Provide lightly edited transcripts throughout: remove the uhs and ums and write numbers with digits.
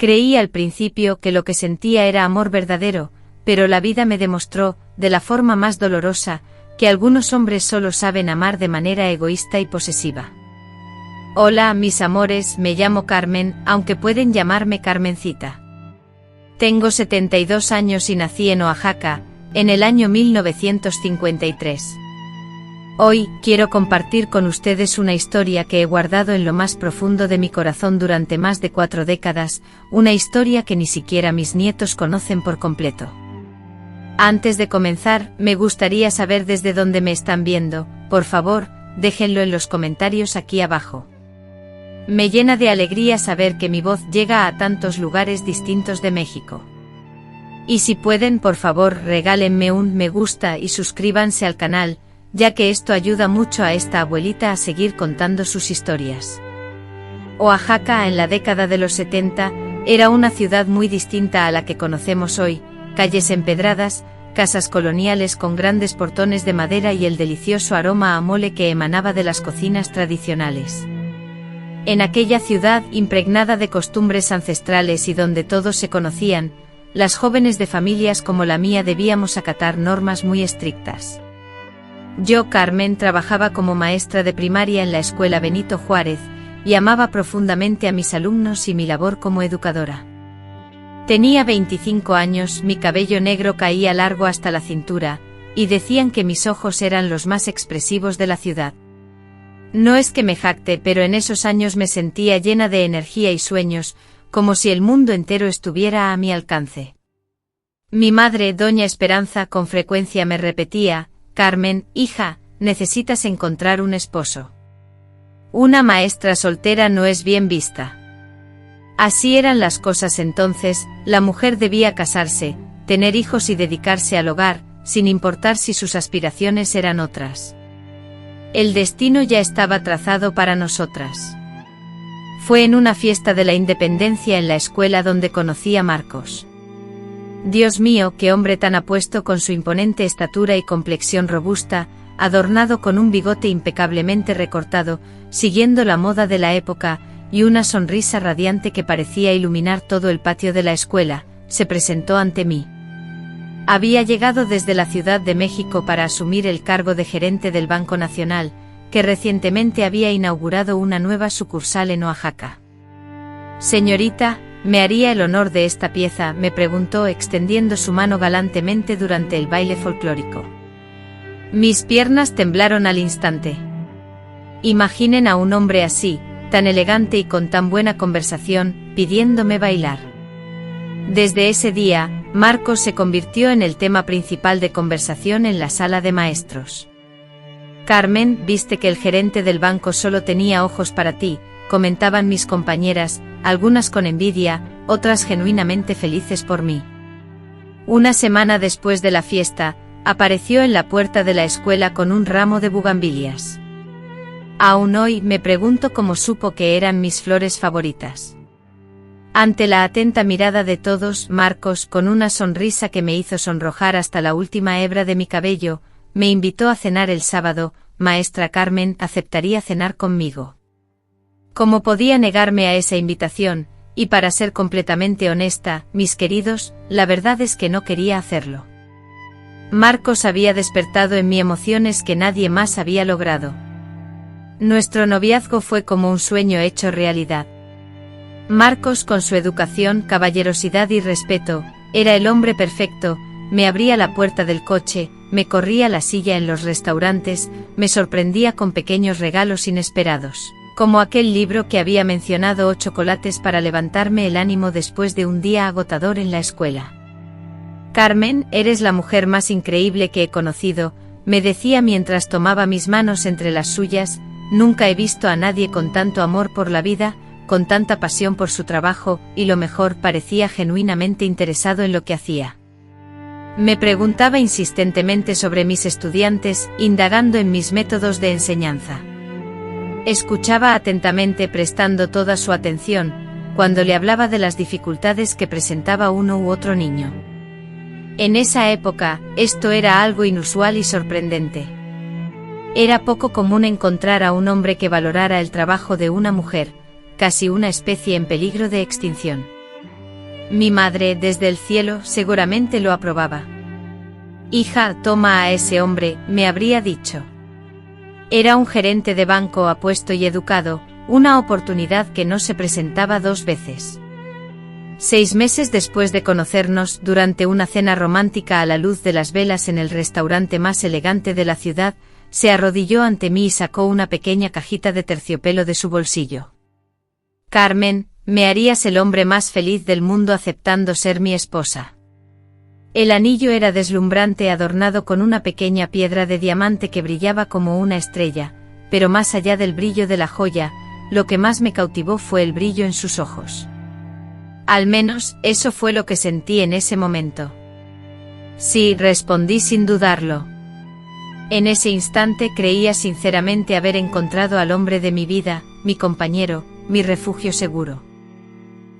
Creí al principio que lo que sentía era amor verdadero, pero la vida me demostró, de la forma más dolorosa, que algunos hombres solo saben amar de manera egoísta y posesiva. Hola, mis amores, me llamo Carmen, aunque pueden llamarme Carmencita. Tengo 72 años y nací en Oaxaca, en el año 1953. Hoy, quiero compartir con ustedes una historia que he guardado en lo más profundo de mi corazón durante más de 4 décadas, una historia que ni siquiera mis nietos conocen por completo. Antes de comenzar, me gustaría saber desde dónde me están viendo, por favor, déjenlo en los comentarios aquí abajo. Me llena de alegría saber que mi voz llega a tantos lugares distintos de México. Y si pueden, por favor, regálenme un me gusta y suscríbanse al canal, ya que esto ayuda mucho a esta abuelita a seguir contando sus historias. Oaxaca en la década de los 70 era una ciudad muy distinta a la que conocemos hoy, calles empedradas, casas coloniales con grandes portones de madera y el delicioso aroma a mole que emanaba de las cocinas tradicionales. En aquella ciudad impregnada de costumbres ancestrales y donde todos se conocían, las jóvenes de familias como la mía debíamos acatar normas muy estrictas. Yo, Carmen, trabajaba como maestra de primaria en la escuela Benito Juárez, y amaba profundamente a mis alumnos y mi labor como educadora. Tenía 25 años, mi cabello negro caía largo hasta la cintura, y decían que mis ojos eran los más expresivos de la ciudad. No es que me jacte, pero en esos años me sentía llena de energía y sueños, como si el mundo entero estuviera a mi alcance. Mi madre, doña Esperanza, con frecuencia me repetía: Carmen, hija, necesitas encontrar un esposo. Una maestra soltera no es bien vista. Así eran las cosas entonces, la mujer debía casarse, tener hijos y dedicarse al hogar, sin importar si sus aspiraciones eran otras. El destino ya estaba trazado para nosotras. Fue en una fiesta de la Independencia en la escuela donde conocí a Marcos. Dios mío, qué hombre tan apuesto, con su imponente estatura y complexión robusta, adornado con un bigote impecablemente recortado, siguiendo la moda de la época, y una sonrisa radiante que parecía iluminar todo el patio de la escuela, se presentó ante mí. Había llegado desde la Ciudad de México para asumir el cargo de gerente del Banco Nacional, que recientemente había inaugurado una nueva sucursal en Oaxaca. Señorita, ¿me haría el honor de esta pieza?, me preguntó extendiendo su mano galantemente durante el baile folclórico. Mis piernas temblaron al instante. Imaginen a un hombre así, tan elegante y con tan buena conversación, pidiéndome bailar. Desde ese día, Marcos se convirtió en el tema principal de conversación en la sala de maestros. Carmen, viste que el gerente del banco solo tenía ojos para ti, comentaban mis compañeras, algunas con envidia, otras genuinamente felices por mí. Una semana después de la fiesta, apareció en la puerta de la escuela con un ramo de bugambilias. Aún hoy me pregunto cómo supo que eran mis flores favoritas. Ante la atenta mirada de todos, Marcos, con una sonrisa que me hizo sonrojar hasta la última hebra de mi cabello, me invitó a cenar el sábado. Maestra Carmen, ¿aceptaría cenar conmigo? ¿Cómo podía negarme a esa invitación? Y para ser completamente honesta, mis queridos, la verdad es que no quería hacerlo. Marcos había despertado en mí emociones que nadie más había logrado. Nuestro noviazgo fue como un sueño hecho realidad. Marcos, con su educación, caballerosidad y respeto, era el hombre perfecto. Me abría la puerta del coche, me corría la silla en los restaurantes, me sorprendía con pequeños regalos inesperados, como aquel libro que había mencionado o chocolates para levantarme el ánimo después de un día agotador en la escuela. Carmen, eres la mujer más increíble que he conocido, me decía mientras tomaba mis manos entre las suyas. Nunca he visto a nadie con tanto amor por la vida, con tanta pasión por su trabajo, y lo mejor, parecía genuinamente interesado en lo que hacía. Me preguntaba insistentemente sobre mis estudiantes, indagando en mis métodos de enseñanza. Escuchaba atentamente, prestando toda su atención, cuando le hablaba de las dificultades que presentaba uno u otro niño. En esa época, esto era algo inusual y sorprendente. Era poco común encontrar a un hombre que valorara el trabajo de una mujer, casi una especie en peligro de extinción. Mi madre, desde el cielo, seguramente lo aprobaba. Hija, toma a ese hombre, me habría dicho. Era un gerente de banco apuesto y educado, una oportunidad que no se presentaba 2 veces. 6 meses después de conocernos, durante una cena romántica a la luz de las velas en el restaurante más elegante de la ciudad, se arrodilló ante mí y sacó una pequeña cajita de terciopelo de su bolsillo. Carmen, me harías el hombre más feliz del mundo aceptando ser mi esposa. El anillo era deslumbrante, adornado con una pequeña piedra de diamante que brillaba como una estrella, pero más allá del brillo de la joya, lo que más me cautivó fue el brillo en sus ojos. Al menos, eso fue lo que sentí en ese momento. Sí, respondí sin dudarlo. En ese instante creía sinceramente haber encontrado al hombre de mi vida, mi compañero, mi refugio seguro.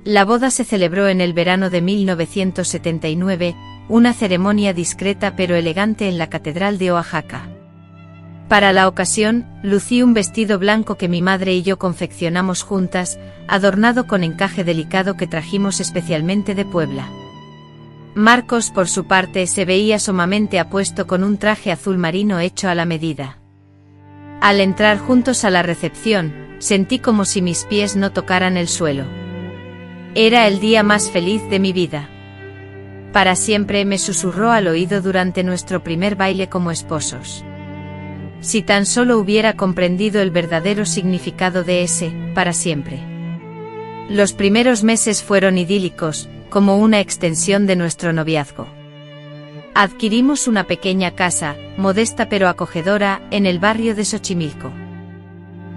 La boda se celebró en el verano de 1979, una ceremonia discreta pero elegante en la Catedral de Oaxaca. Para la ocasión, lucí un vestido blanco que mi madre y yo confeccionamos juntas, adornado con encaje delicado que trajimos especialmente de Puebla. Marcos, por su parte, se veía sumamente apuesto con un traje azul marino hecho a la medida. Al entrar juntos a la recepción, sentí como si mis pies no tocaran el suelo. Era el día más feliz de mi vida. Para siempre, me susurró al oído durante nuestro primer baile como esposos. Si tan solo hubiera comprendido el verdadero significado de ese, para siempre. Los primeros meses fueron idílicos, como una extensión de nuestro noviazgo. Adquirimos una pequeña casa, modesta pero acogedora, en el barrio de Xochimilco.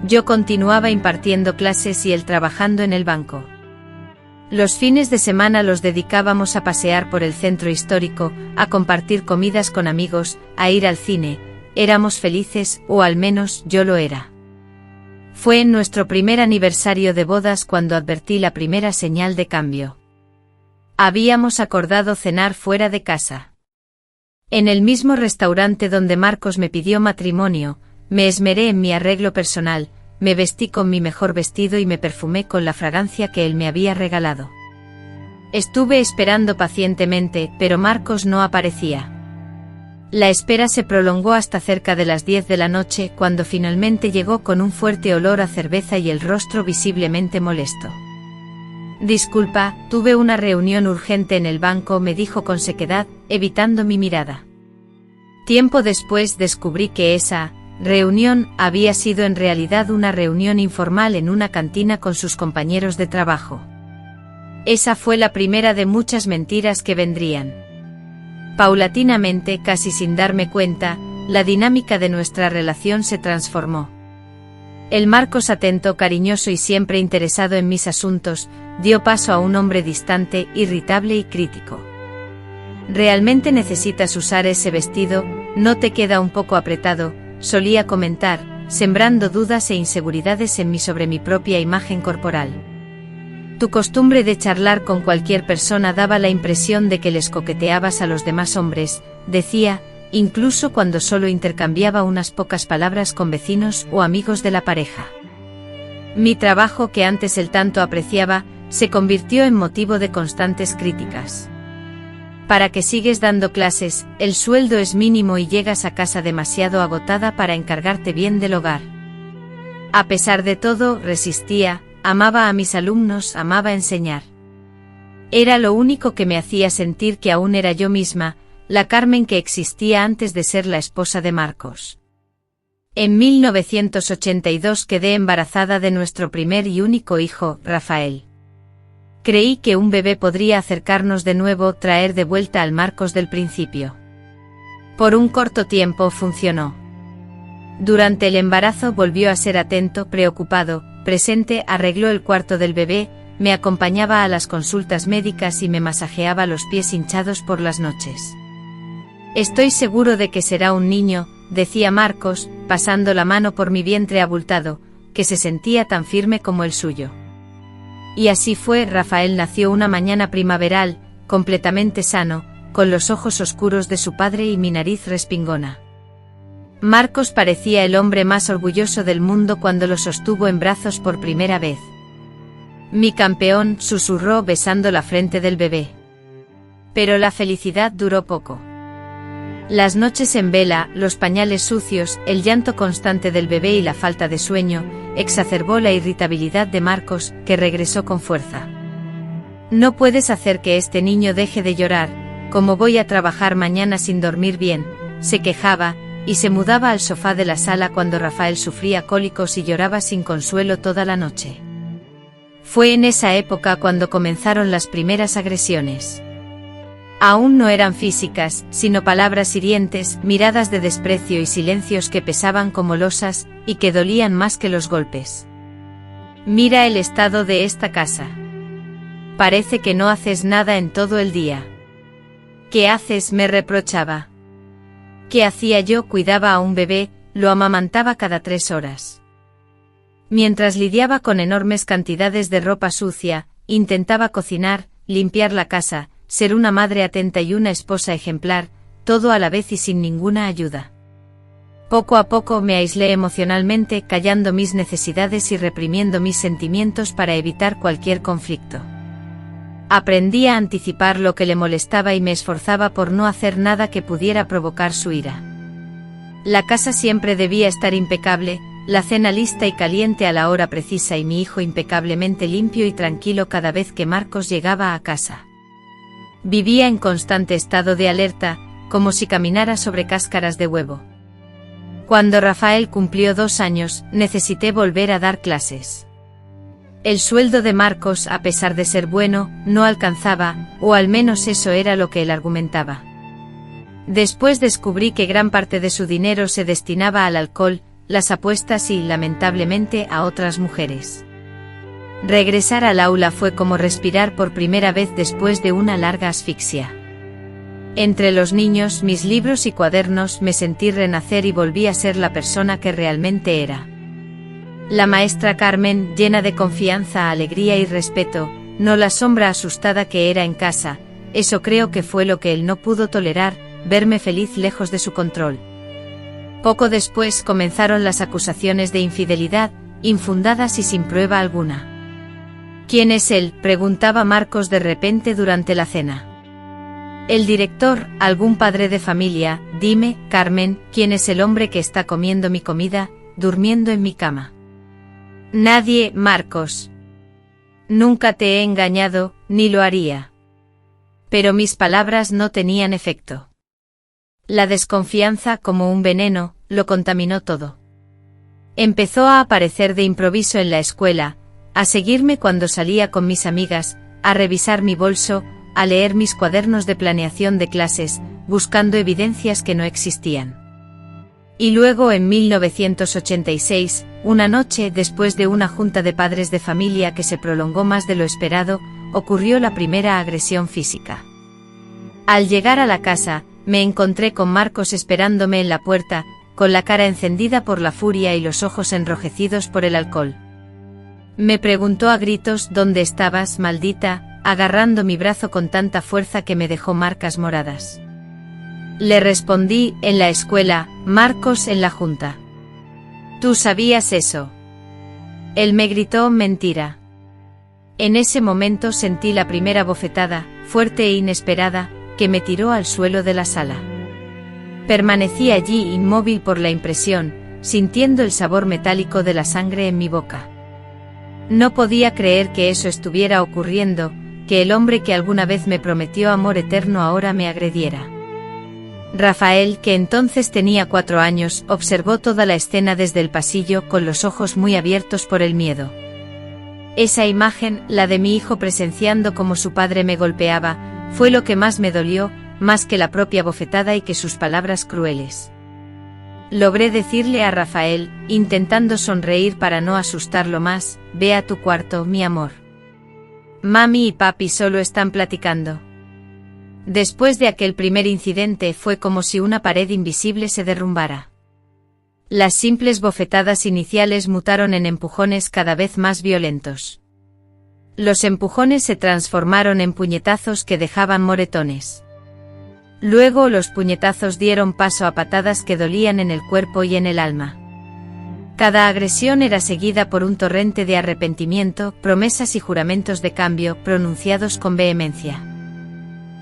Yo continuaba impartiendo clases y él trabajando en el banco. Los fines de semana los dedicábamos a pasear por el centro histórico, a compartir comidas con amigos, a ir al cine. Éramos felices, o al menos yo lo era. Fue en nuestro primer aniversario de bodas cuando advertí la primera señal de cambio. Habíamos acordado cenar fuera de casa. En el mismo restaurante donde Marcos me pidió matrimonio, me esmeré en mi arreglo personal, me vestí con mi mejor vestido y me perfumé con la fragancia que él me había regalado. Estuve esperando pacientemente, pero Marcos no aparecía. La espera se prolongó hasta cerca de las 10 de la noche, cuando finalmente llegó con un fuerte olor a cerveza y el rostro visiblemente molesto. Disculpa, tuve una reunión urgente en el banco, me dijo con sequedad, evitando mi mirada. Tiempo después descubrí que esa reunión había sido en realidad una reunión informal en una cantina con sus compañeros de trabajo. Esa fue la primera de muchas mentiras que vendrían. Paulatinamente, casi sin darme cuenta, la dinámica de nuestra relación se transformó. El Marcos atento, cariñoso y siempre interesado en mis asuntos, dio paso a un hombre distante, irritable y crítico. ¿Realmente necesitas usar ese vestido? ¿No te queda un poco apretado?, solía comentar, sembrando dudas e inseguridades en mí sobre mi propia imagen corporal. Tu costumbre de charlar con cualquier persona daba la impresión de que les coqueteabas a los demás hombres, decía, incluso cuando solo intercambiaba unas pocas palabras con vecinos o amigos de la pareja. Mi trabajo, que antes él tanto apreciaba, se convirtió en motivo de constantes críticas. ¿Para qué sigues dando clases? El sueldo es mínimo y llegas a casa demasiado agotada para encargarte bien del hogar. A pesar de todo, resistía, amaba a mis alumnos, amaba enseñar. Era lo único que me hacía sentir que aún era yo misma, la Carmen que existía antes de ser la esposa de Marcos. En 1982 quedé embarazada de nuestro primer y único hijo, Rafael. Creí que un bebé podría acercarnos de nuevo, traer de vuelta al Marcos del principio. Por un corto tiempo funcionó. Durante el embarazo volvió a ser atento, preocupado, presente, arregló el cuarto del bebé, me acompañaba a las consultas médicas y me masajeaba los pies hinchados por las noches. Estoy seguro de que será un niño, decía Marcos, pasando la mano por mi vientre abultado, que se sentía tan firme como el suyo. Y así fue. Rafael nació una mañana primaveral, completamente sano, con los ojos oscuros de su padre y mi nariz respingona. Marcos parecía el hombre más orgulloso del mundo cuando lo sostuvo en brazos por primera vez. Mi campeón, susurró besando la frente del bebé. Pero la felicidad duró poco. Las noches en vela, los pañales sucios, el llanto constante del bebé y la falta de sueño, exacerbó la irritabilidad de Marcos, que regresó con fuerza. No puedes hacer que este niño deje de llorar, ¿cómo voy a trabajar mañana sin dormir bien?, se quejaba, y se mudaba al sofá de la sala cuando Rafael sufría cólicos y lloraba sin consuelo toda la noche. Fue en esa época cuando comenzaron las primeras agresiones. Aún no eran físicas, sino palabras hirientes, miradas de desprecio y silencios que pesaban como losas, y que dolían más que los golpes. Mira el estado de esta casa. Parece que no haces nada en todo el día. ¿Qué haces?, me reprochaba. ¿Qué hacía yo? Cuidaba a un bebé, lo amamantaba cada 3 horas. Mientras lidiaba con enormes cantidades de ropa sucia, intentaba cocinar, limpiar la casa, ser una madre atenta y una esposa ejemplar, todo a la vez y sin ninguna ayuda. Poco a poco me aislé emocionalmente, callando mis necesidades y reprimiendo mis sentimientos para evitar cualquier conflicto. Aprendí a anticipar lo que le molestaba y me esforzaba por no hacer nada que pudiera provocar su ira. La casa siempre debía estar impecable, la cena lista y caliente a la hora precisa y mi hijo impecablemente limpio y tranquilo cada vez que Marcos llegaba a casa. Vivía en constante estado de alerta, como si caminara sobre cáscaras de huevo. Cuando Rafael cumplió 2 años, necesité volver a dar clases. El sueldo de Marcos, a pesar de ser bueno, no alcanzaba, o al menos eso era lo que él argumentaba. Después descubrí que gran parte de su dinero se destinaba al alcohol, las apuestas y, lamentablemente, a otras mujeres. Regresar al aula fue como respirar por primera vez después de una larga asfixia. Entre los niños, mis libros y cuadernos me sentí renacer y volví a ser la persona que realmente era. La maestra Carmen, llena de confianza, alegría y respeto, no la sombra asustada que era en casa, eso creo que fue lo que él no pudo tolerar, verme feliz lejos de su control. Poco después comenzaron las acusaciones de infidelidad, infundadas y sin prueba alguna. ¿Quién es él?, preguntaba Marcos de repente durante la cena. El director, algún padre de familia. Dime, Carmen, ¿quién es el hombre que está comiendo mi comida, durmiendo en mi cama? Nadie, Marcos. Nunca te he engañado, ni lo haría. Pero mis palabras no tenían efecto. La desconfianza, como un veneno, lo contaminó todo. Empezó a aparecer de improviso en la escuela, a seguirme cuando salía con mis amigas, a revisar mi bolso, a leer mis cuadernos de planeación de clases, buscando evidencias que no existían. Y luego en 1986, una noche después de una junta de padres de familia que se prolongó más de lo esperado, ocurrió la primera agresión física. Al llegar a la casa, me encontré con Marcos esperándome en la puerta, con la cara encendida por la furia y los ojos enrojecidos por el alcohol. Me preguntó a gritos: ¿dónde estabas, maldita?, agarrando mi brazo con tanta fuerza que me dejó marcas moradas. Le respondí: en la escuela, Marcos, en la junta. ¿Tú sabías eso? Él me gritó: mentira. En ese momento sentí la primera bofetada, fuerte e inesperada, que me tiró al suelo de la sala. Permanecí allí inmóvil por la impresión, sintiendo el sabor metálico de la sangre en mi boca. No podía creer que eso estuviera ocurriendo, que el hombre que alguna vez me prometió amor eterno ahora me agrediera. Rafael, que entonces tenía 4 años, observó toda la escena desde el pasillo con los ojos muy abiertos por el miedo. Esa imagen, la de mi hijo presenciando cómo su padre me golpeaba, fue lo que más me dolió, más que la propia bofetada y que sus palabras crueles. Logré decirle a Rafael, intentando sonreír para no asustarlo más: ve a tu cuarto, mi amor. Mami y papi solo están platicando. Después de aquel primer incidente fue como si una pared invisible se derrumbara. Las simples bofetadas iniciales mutaron en empujones cada vez más violentos. Los empujones se transformaron en puñetazos que dejaban moretones. Luego los puñetazos dieron paso a patadas que dolían en el cuerpo y en el alma. Cada agresión era seguida por un torrente de arrepentimiento, promesas y juramentos de cambio, pronunciados con vehemencia.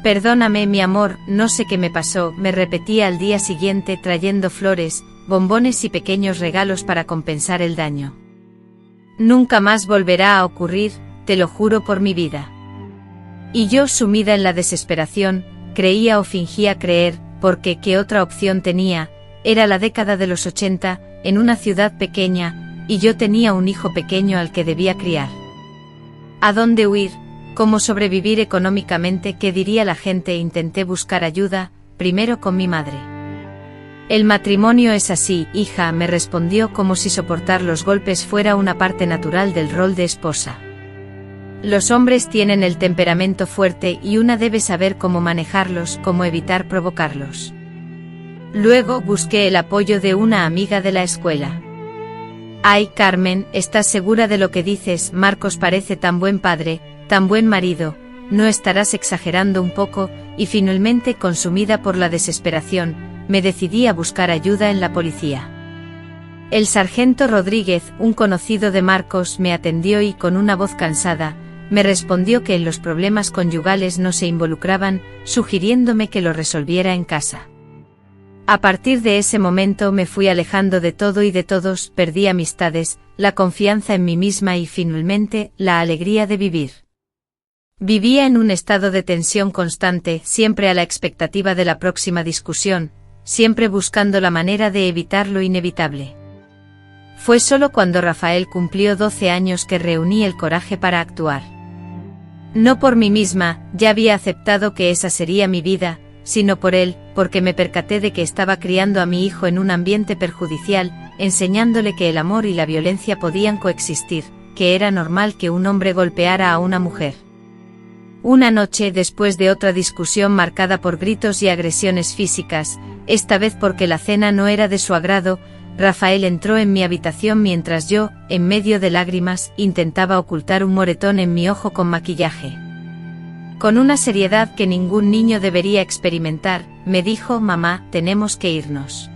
«Perdóname, mi amor, no sé qué me pasó», me repetía al día siguiente trayendo flores, bombones y pequeños regalos para compensar el daño. «Nunca más volverá a ocurrir, te lo juro por mi vida». Y yo, sumida en la desesperación, creía o fingía creer, porque ¿qué otra opción tenía? Era la década de los 80, en una ciudad pequeña, y yo tenía un hijo pequeño al que debía criar. ¿A dónde huir? ¿Cómo sobrevivir económicamente? ¿Qué diría la gente? Intenté buscar ayuda, primero con mi madre. «El matrimonio es así, hija», me respondió como si soportar los golpes fuera una parte natural del rol de esposa. «Los hombres tienen el temperamento fuerte y una debe saber cómo manejarlos, cómo evitar provocarlos». Luego busqué el apoyo de una amiga de la escuela. «Ay, Carmen, ¿estás segura de lo que dices? Marcos parece tan buen padre, tan buen marido, ¿no estarás exagerando un poco?» Y finalmente, consumida por la desesperación, me decidí a buscar ayuda en la policía. El sargento Rodríguez, un conocido de Marcos, me atendió y con una voz cansada, me respondió que en los problemas conyugales no se involucraban, sugiriéndome que lo resolviera en casa. A partir de ese momento me fui alejando de todo y de todos, perdí amistades, la confianza en mí misma y finalmente, la alegría de vivir. Vivía en un estado de tensión constante, siempre a la expectativa de la próxima discusión, siempre buscando la manera de evitar lo inevitable. Fue solo cuando Rafael cumplió 12 años que reuní el coraje para actuar. No por mí misma, ya había aceptado que esa sería mi vida, sino por él, porque me percaté de que estaba criando a mi hijo en un ambiente perjudicial, enseñándole que el amor y la violencia podían coexistir, que era normal que un hombre golpeara a una mujer. Una noche, después de otra discusión marcada por gritos y agresiones físicas, esta vez porque la cena no era de su agrado, Rafael entró en mi habitación mientras yo, en medio de lágrimas, intentaba ocultar un moretón en mi ojo con maquillaje. Con una seriedad que ningún niño debería experimentar, me dijo: «Mamá, tenemos que irnos».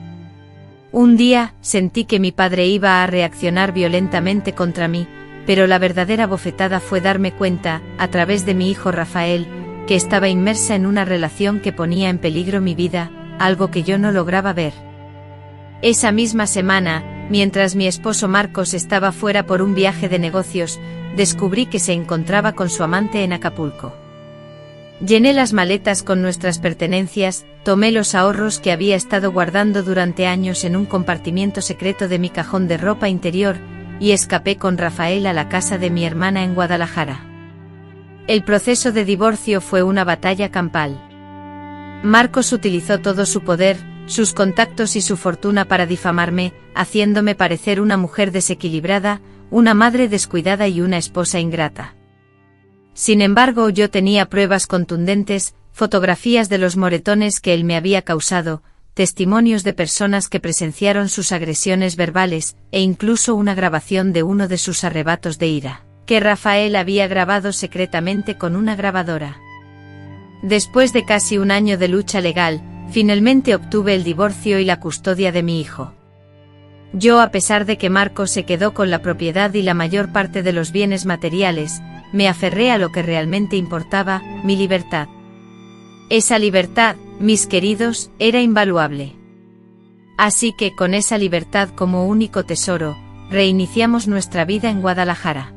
Un día, sentí que mi padre iba a reaccionar violentamente contra mí, pero la verdadera bofetada fue darme cuenta, a través de mi hijo Rafael, que estaba inmersa en una relación que ponía en peligro mi vida, algo que yo no lograba ver. Esa misma semana, mientras mi esposo Marcos estaba fuera por un viaje de negocios, descubrí que se encontraba con su amante en Acapulco. Llené las maletas con nuestras pertenencias, tomé los ahorros que había estado guardando durante años en un compartimiento secreto de mi cajón de ropa interior, y escapé con Rafael a la casa de mi hermana en Guadalajara. El proceso de divorcio fue una batalla campal. Marcos utilizó todo su poder, sus contactos y su fortuna para difamarme, haciéndome parecer una mujer desequilibrada, una madre descuidada y una esposa ingrata. Sin embargo, yo tenía pruebas contundentes, fotografías de los moretones que él me había causado, testimonios de personas que presenciaron sus agresiones verbales, e incluso una grabación de uno de sus arrebatos de ira, que Rafael había grabado secretamente con una grabadora. Después de casi un año de lucha legal, finalmente obtuve el divorcio y la custodia de mi hijo. Yo, a pesar de que Marcos se quedó con la propiedad y la mayor parte de los bienes materiales, me aferré a lo que realmente importaba, mi libertad. Esa libertad, mis queridos, era invaluable. Así que, con esa libertad como único tesoro, reiniciamos nuestra vida en Guadalajara.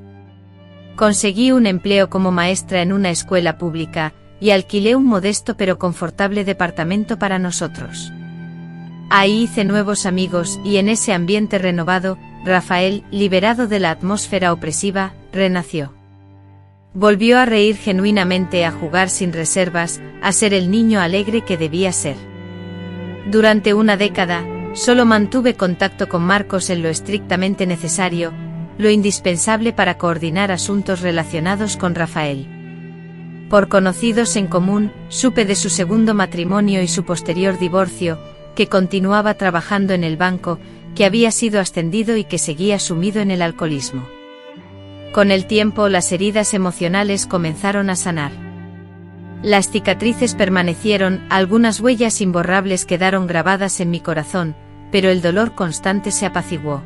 Conseguí un empleo como maestra en una escuela pública, y alquilé un modesto pero confortable departamento para nosotros. Ahí hice nuevos amigos y en ese ambiente renovado, Rafael, liberado de la atmósfera opresiva, renació. Volvió a reír genuinamente, a jugar sin reservas, a ser el niño alegre que debía ser. Durante una década, solo mantuve contacto con Marcos en lo estrictamente necesario, lo indispensable para coordinar asuntos relacionados con Rafael. Por conocidos en común, supe de su segundo matrimonio y su posterior divorcio, que continuaba trabajando en el banco, que había sido ascendido y que seguía sumido en el alcoholismo. Con el tiempo, las heridas emocionales comenzaron a sanar. Las cicatrices permanecieron, algunas huellas imborrables quedaron grabadas en mi corazón, pero el dolor constante se apaciguó.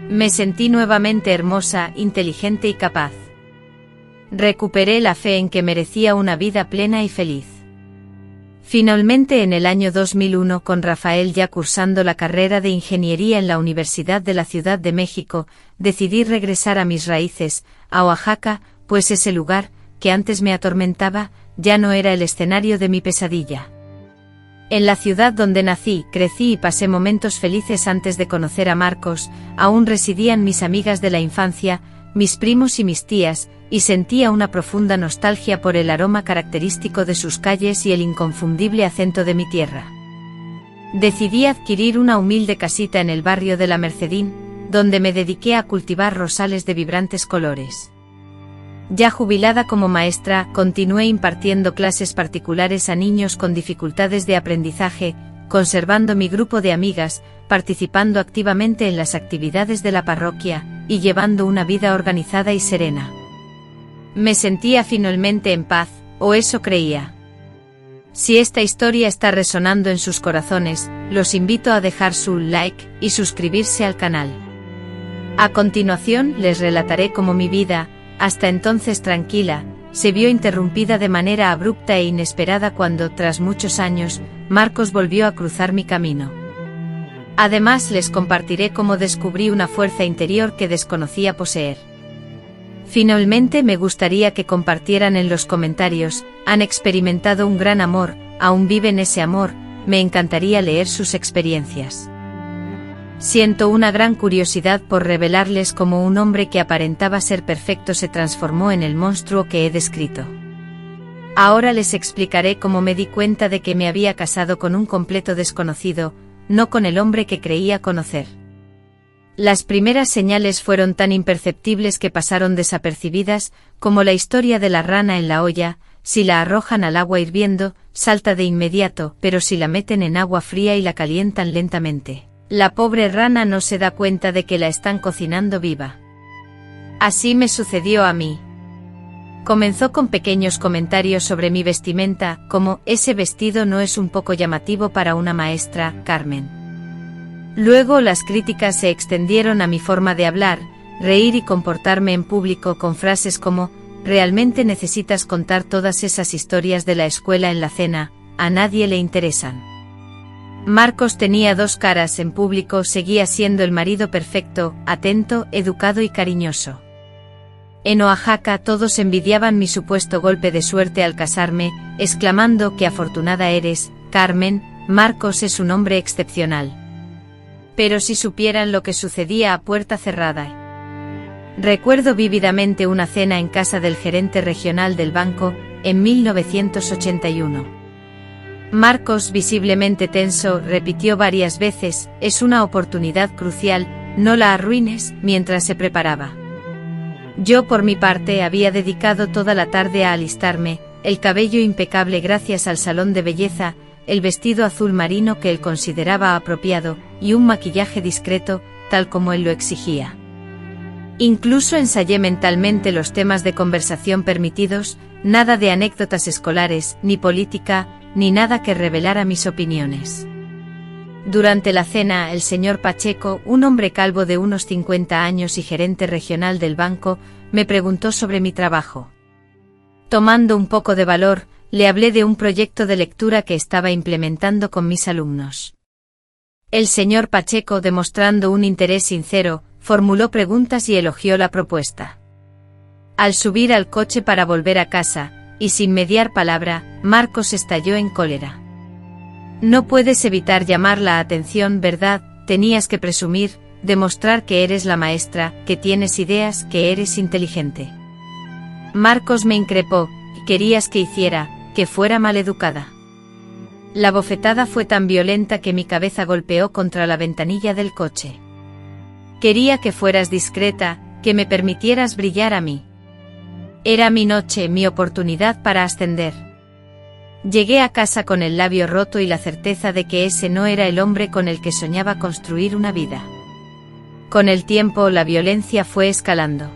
Me sentí nuevamente hermosa, inteligente y capaz. Recuperé la fe en que merecía una vida plena y feliz. Finalmente, en el año 2001, con Rafael ya cursando la carrera de ingeniería en la Universidad de la Ciudad de México, decidí regresar a mis raíces, a Oaxaca, pues ese lugar, que antes me atormentaba, ya no era el escenario de mi pesadilla. En la ciudad donde nací, crecí y pasé momentos felices antes de conocer a Marcos, aún residían mis amigas de la infancia, mis primos y mis tías, y sentía una profunda nostalgia por el aroma característico de sus calles y el inconfundible acento de mi tierra. Decidí adquirir una humilde casita en el barrio de La Mercedín, donde me dediqué a cultivar rosales de vibrantes colores. Ya jubilada como maestra, continué impartiendo clases particulares a niños con dificultades de aprendizaje, conservando mi grupo de amigas, participando activamente en las actividades de la parroquia, y llevando una vida organizada y serena. Me sentía finalmente en paz, o eso creía. Si esta historia está resonando en sus corazones, los invito a dejar su like y suscribirse al canal. A continuación les relataré cómo mi vida, hasta entonces tranquila, se vio interrumpida de manera abrupta e inesperada cuando, tras muchos años, Marcos volvió a cruzar mi camino. Además les compartiré cómo descubrí una fuerza interior que desconocía poseer. Finalmente me gustaría que compartieran en los comentarios, ¿han experimentado un gran amor, aún viven ese amor? Me encantaría leer sus experiencias. Siento una gran curiosidad por revelarles cómo un hombre que aparentaba ser perfecto se transformó en el monstruo que he descrito. Ahora les explicaré cómo me di cuenta de que me había casado con un completo desconocido, no con el hombre que creía conocer. Las primeras señales fueron tan imperceptibles que pasaron desapercibidas, como la historia de la rana en la olla: si la arrojan al agua hirviendo, salta de inmediato, pero si la meten en agua fría y la calientan lentamente, la pobre rana no se da cuenta de que la están cocinando viva. Así me sucedió a mí. Comenzó con pequeños comentarios sobre mi vestimenta, como: ese vestido no es un poco llamativo para una maestra, Carmen. Luego las críticas se extendieron a mi forma de hablar, reír y comportarme en público, con frases como: ¿realmente necesitas contar todas esas historias de la escuela en la cena? A nadie le interesan. Marcos tenía dos caras. En público seguía siendo el marido perfecto, atento, educado y cariñoso. En Oaxaca todos envidiaban mi supuesto golpe de suerte al casarme, exclamando: «¡Qué afortunada eres, Carmen! Marcos es un hombre excepcional». Pero si supieran lo que sucedía a puerta cerrada. Recuerdo vívidamente una cena en casa del gerente regional del banco, en 1981. Marcos, visiblemente tenso, repitió varias veces: «Es una oportunidad crucial, no la arruines», mientras se preparaba. Yo, por mi parte, había dedicado toda la tarde a alistarme, el cabello impecable gracias al salón de belleza, el vestido azul marino que él consideraba apropiado, y un maquillaje discreto, tal como él lo exigía. Incluso ensayé mentalmente los temas de conversación permitidos, nada de anécdotas escolares, ni política, ni nada que revelara mis opiniones. Durante la cena, el señor Pacheco, un hombre calvo de unos 50 años y gerente regional del banco, me preguntó sobre mi trabajo. Tomando un poco de valor, le hablé de un proyecto de lectura que estaba implementando con mis alumnos. El señor Pacheco, demostrando un interés sincero, formuló preguntas y elogió la propuesta. Al subir al coche para volver a casa, y sin mediar palabra, Marcos estalló en cólera. «No puedes evitar llamar la atención, ¿verdad? Tenías que presumir, demostrar que eres la maestra, que tienes ideas, que eres inteligente». Marcos me increpó: «¿Qué querías que hiciera? Que fuera maleducada». La bofetada fue tan violenta que mi cabeza golpeó contra la ventanilla del coche. «Quería que fueras discreta, que me permitieras brillar a mí. Era mi noche, mi oportunidad para ascender». Llegué a casa con el labio roto y la certeza de que ese no era el hombre con el que soñaba construir una vida. Con el tiempo, la violencia fue escalando.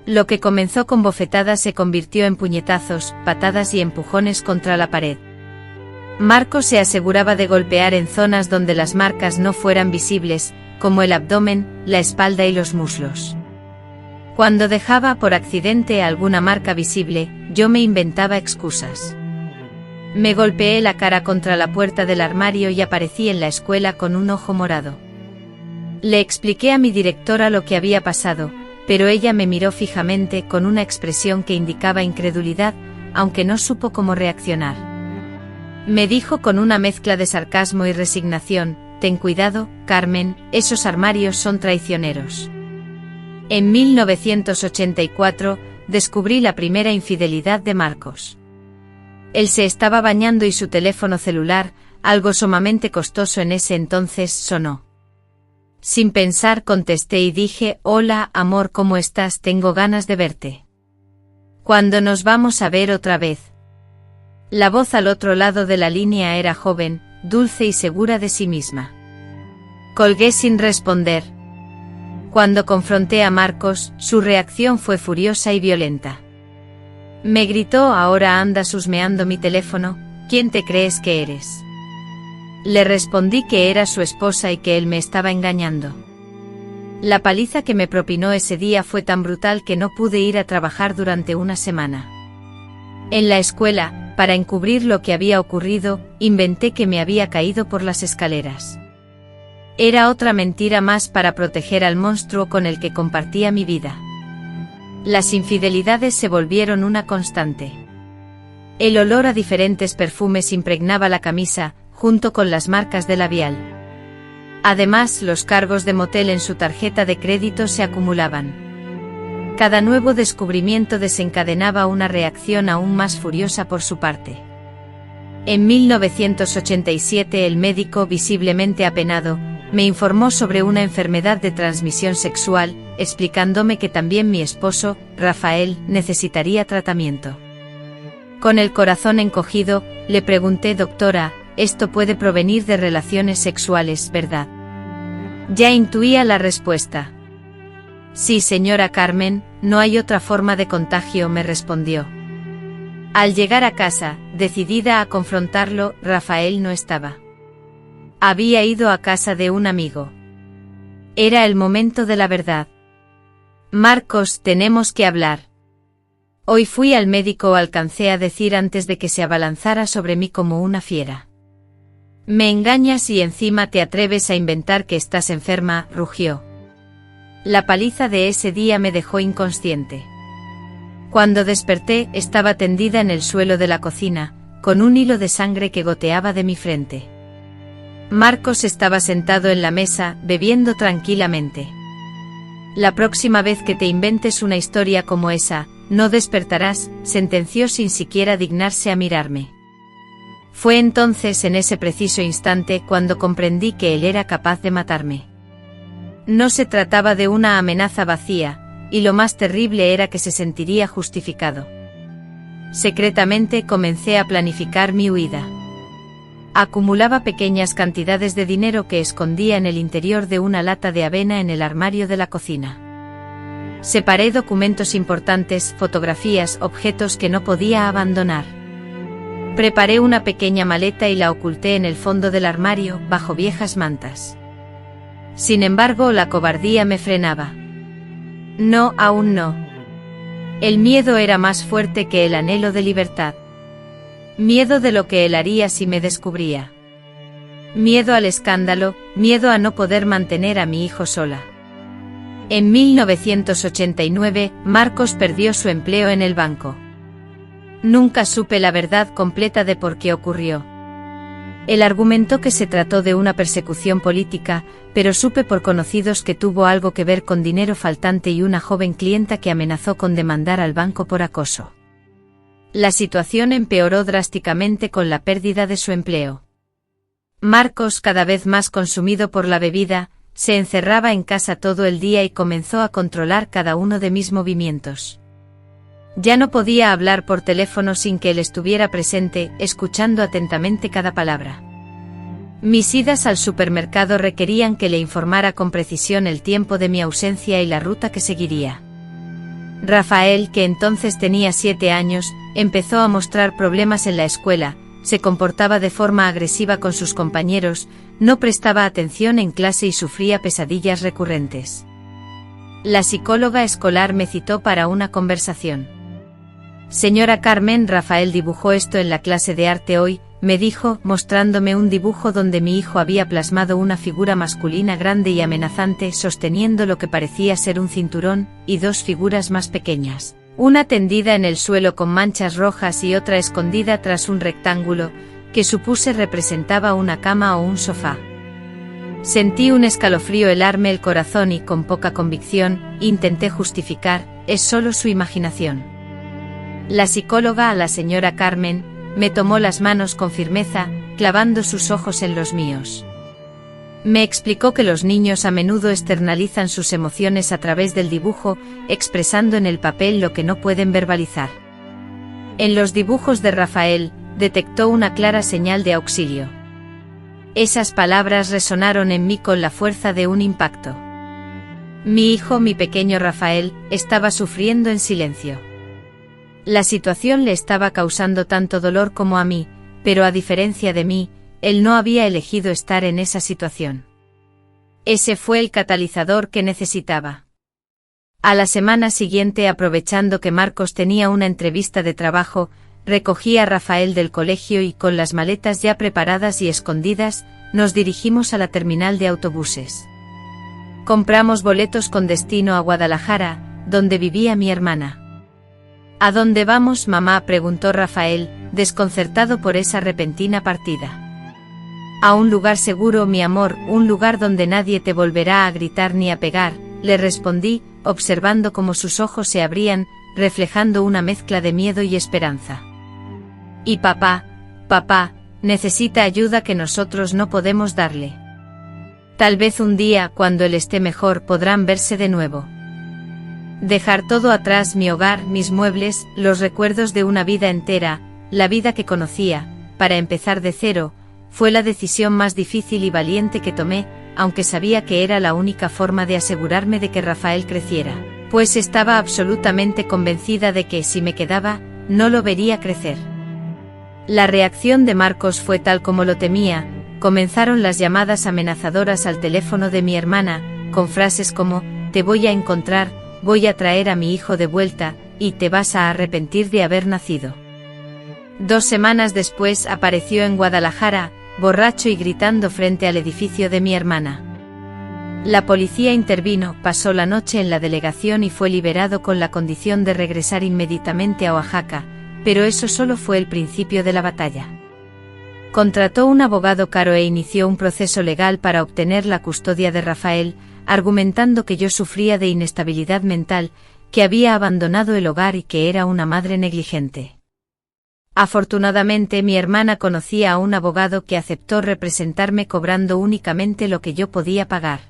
Lo que comenzó con bofetadas se convirtió en puñetazos, patadas y empujones contra la pared. Marcos se aseguraba de golpear en zonas donde las marcas no fueran visibles, como el abdomen, la espalda y los muslos. Cuando dejaba por accidente alguna marca visible, yo me inventaba excusas. Me golpeé la cara contra la puerta del armario y aparecí en la escuela con un ojo morado. Le expliqué a mi directora lo que había pasado, pero ella me miró fijamente con una expresión que indicaba incredulidad, aunque no supo cómo reaccionar. Me dijo con una mezcla de sarcasmo y resignación: «Ten cuidado, Carmen, esos armarios son traicioneros». En 1984, descubrí la primera infidelidad de Marcos. Él se estaba bañando y su teléfono celular, algo sumamente costoso en ese entonces, sonó. Sin pensar contesté y dije: «Hola, amor, ¿cómo estás? Tengo ganas de verte. ¿Cuándo nos vamos a ver otra vez?». La voz al otro lado de la línea era joven, dulce y segura de sí misma. Colgué sin responder. Cuando confronté a Marcos, su reacción fue furiosa y violenta. Me gritó: «Ahora andas husmeando mi teléfono, ¿quién te crees que eres?». Le respondí que era su esposa y que él me estaba engañando. La paliza que me propinó ese día fue tan brutal que no pude ir a trabajar durante una semana. En la escuela, para encubrir lo que había ocurrido, inventé que me había caído por las escaleras. Era otra mentira más para proteger al monstruo con el que compartía mi vida. Las infidelidades se volvieron una constante. El olor a diferentes perfumes impregnaba la camisa, junto con las marcas de labial. Además, los cargos de motel en su tarjeta de crédito se acumulaban. Cada nuevo descubrimiento desencadenaba una reacción aún más furiosa por su parte. En 1987 el médico, visiblemente apenado, me informó sobre una enfermedad de transmisión sexual, explicándome que también mi esposo, Rafael, necesitaría tratamiento. Con el corazón encogido, le pregunté: «Doctora, esto puede provenir de relaciones sexuales, ¿verdad?». Ya intuía la respuesta. «Sí, señora Carmen, no hay otra forma de contagio», me respondió. Al llegar a casa, decidida a confrontarlo, Rafael no estaba. Había ido a casa de un amigo. Era el momento de la verdad. «Marcos, tenemos que hablar. Hoy fui al médico», alcancé a decir antes de que se abalanzara sobre mí como una fiera. «Me engañas y encima te atreves a inventar que estás enferma», rugió. La paliza de ese día me dejó inconsciente. Cuando desperté, estaba tendida en el suelo de la cocina, con un hilo de sangre que goteaba de mi frente. Marcos estaba sentado en la mesa, bebiendo tranquilamente. «La próxima vez que te inventes una historia como esa, no despertarás», sentenció sin siquiera dignarse a mirarme. Fue entonces, en ese preciso instante, cuando comprendí que él era capaz de matarme. No se trataba de una amenaza vacía, y lo más terrible era que se sentiría justificado. Secretamente comencé a planificar mi huida. Acumulaba pequeñas cantidades de dinero que escondía en el interior de una lata de avena en el armario de la cocina. Separé documentos importantes, fotografías, objetos que no podía abandonar. Preparé una pequeña maleta y la oculté en el fondo del armario, bajo viejas mantas. Sin embargo, la cobardía me frenaba. No, aún no. El miedo era más fuerte que el anhelo de libertad. Miedo de lo que él haría si me descubría. Miedo al escándalo, miedo a no poder mantener a mi hijo sola. En 1989, Marcos perdió su empleo en el banco. Nunca supe la verdad completa de por qué ocurrió. Él argumentó que se trató de una persecución política, pero supe por conocidos que tuvo algo que ver con dinero faltante y una joven clienta que amenazó con demandar al banco por acoso. La situación empeoró drásticamente con la pérdida de su empleo. Marcos, cada vez más consumido por la bebida, se encerraba en casa todo el día y comenzó a controlar cada uno de mis movimientos. Ya no podía hablar por teléfono sin que él estuviera presente, escuchando atentamente cada palabra. Mis idas al supermercado requerían que le informara con precisión el tiempo de mi ausencia y la ruta que seguiría. Rafael, que entonces tenía 7 años, empezó a mostrar problemas en la escuela, se comportaba de forma agresiva con sus compañeros, no prestaba atención en clase y sufría pesadillas recurrentes. La psicóloga escolar me citó para una conversación. Señora Carmen, Rafael dibujó esto en la clase de arte hoy, me dijo, mostrándome un dibujo donde mi hijo había plasmado una figura masculina grande y amenazante sosteniendo lo que parecía ser un cinturón, y dos figuras más pequeñas. Una tendida en el suelo con manchas rojas y otra escondida tras un rectángulo, que supuse representaba una cama o un sofá. Sentí un escalofrío helarme el corazón y con poca convicción, intenté justificar, es solo su imaginación. La psicóloga, la señora Carmen, me tomó las manos con firmeza, clavando sus ojos en los míos. Me explicó que los niños a menudo externalizan sus emociones a través del dibujo, expresando en el papel lo que no pueden verbalizar. En los dibujos de Rafael, detectó una clara señal de auxilio. Esas palabras resonaron en mí con la fuerza de un impacto. Mi hijo, mi pequeño Rafael, estaba sufriendo en silencio. La situación le estaba causando tanto dolor como a mí, pero a diferencia de mí, él no había elegido estar en esa situación. Ese fue el catalizador que necesitaba. A la semana siguiente, aprovechando que Marcos tenía una entrevista de trabajo, recogí a Rafael del colegio y con las maletas ya preparadas y escondidas, nos dirigimos a la terminal de autobuses. Compramos boletos con destino a Guadalajara, donde vivía mi hermana. ¿A dónde vamos, mamá?, preguntó Rafael, desconcertado por esa repentina partida. A un lugar seguro, mi amor, un lugar donde nadie te volverá a gritar ni a pegar, le respondí, observando cómo sus ojos se abrían, reflejando una mezcla de miedo y esperanza. Y papá, necesita ayuda que nosotros no podemos darle. Tal vez un día, cuando él esté mejor, podrán verse de nuevo. Dejar todo atrás, mi hogar, mis muebles, los recuerdos de una vida entera, la vida que conocía, para empezar de cero, fue la decisión más difícil y valiente que tomé, aunque sabía que era la única forma de asegurarme de que Rafael creciera, pues estaba absolutamente convencida de que si me quedaba, no lo vería crecer. La reacción de Marcos fue tal como lo temía, comenzaron las llamadas amenazadoras al teléfono de mi hermana, con frases como, te voy a encontrar, voy a traer a mi hijo de vuelta, y te vas a arrepentir de haber nacido. 2 semanas después apareció en Guadalajara, borracho y gritando frente al edificio de mi hermana. La policía intervino, pasó la noche en la delegación y fue liberado con la condición de regresar inmediatamente a Oaxaca, pero eso solo fue el principio de la batalla. Contrató un abogado caro e inició un proceso legal para obtener la custodia de Rafael, argumentando que yo sufría de inestabilidad mental, que había abandonado el hogar y que era una madre negligente. Afortunadamente mi hermana conocía a un abogado que aceptó representarme cobrando únicamente lo que yo podía pagar.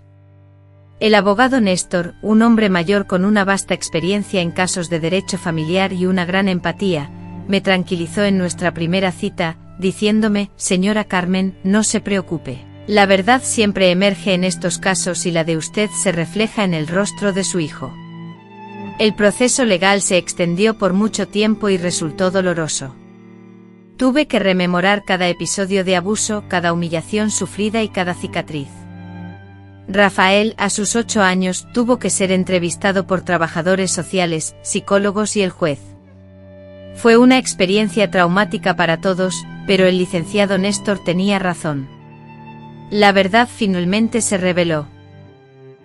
El abogado Néstor, un hombre mayor con una vasta experiencia en casos de derecho familiar y una gran empatía, me tranquilizó en nuestra primera cita, diciéndome, señora Carmen, no se preocupe. La verdad siempre emerge en estos casos y la de usted se refleja en el rostro de su hijo. El proceso legal se extendió por mucho tiempo y resultó doloroso. Tuve que rememorar cada episodio de abuso, cada humillación sufrida y cada cicatriz. Rafael, a sus 8 años, tuvo que ser entrevistado por trabajadores sociales, psicólogos y el juez. Fue una experiencia traumática para todos, pero el licenciado Néstor tenía razón. La verdad finalmente se reveló.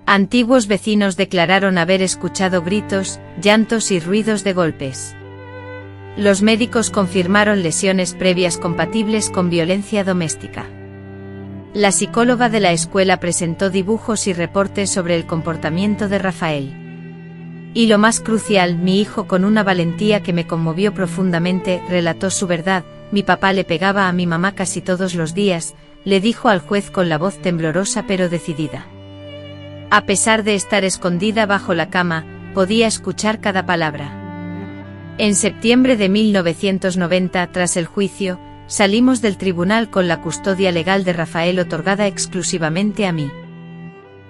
Antiguos vecinos declararon haber escuchado gritos, llantos y ruidos de golpes. Los médicos confirmaron lesiones previas compatibles con violencia doméstica. La psicóloga de la escuela presentó dibujos y reportes sobre el comportamiento de Rafael. Y lo más crucial, mi hijo, con una valentía que me conmovió profundamente, relató su verdad. Mi papá le pegaba a mi mamá casi todos los días, le dijo al juez con la voz temblorosa pero decidida. A pesar de estar escondida bajo la cama, podía escuchar cada palabra. En septiembre de 1990, tras el juicio, salimos del tribunal con la custodia legal de Rafael otorgada exclusivamente a mí.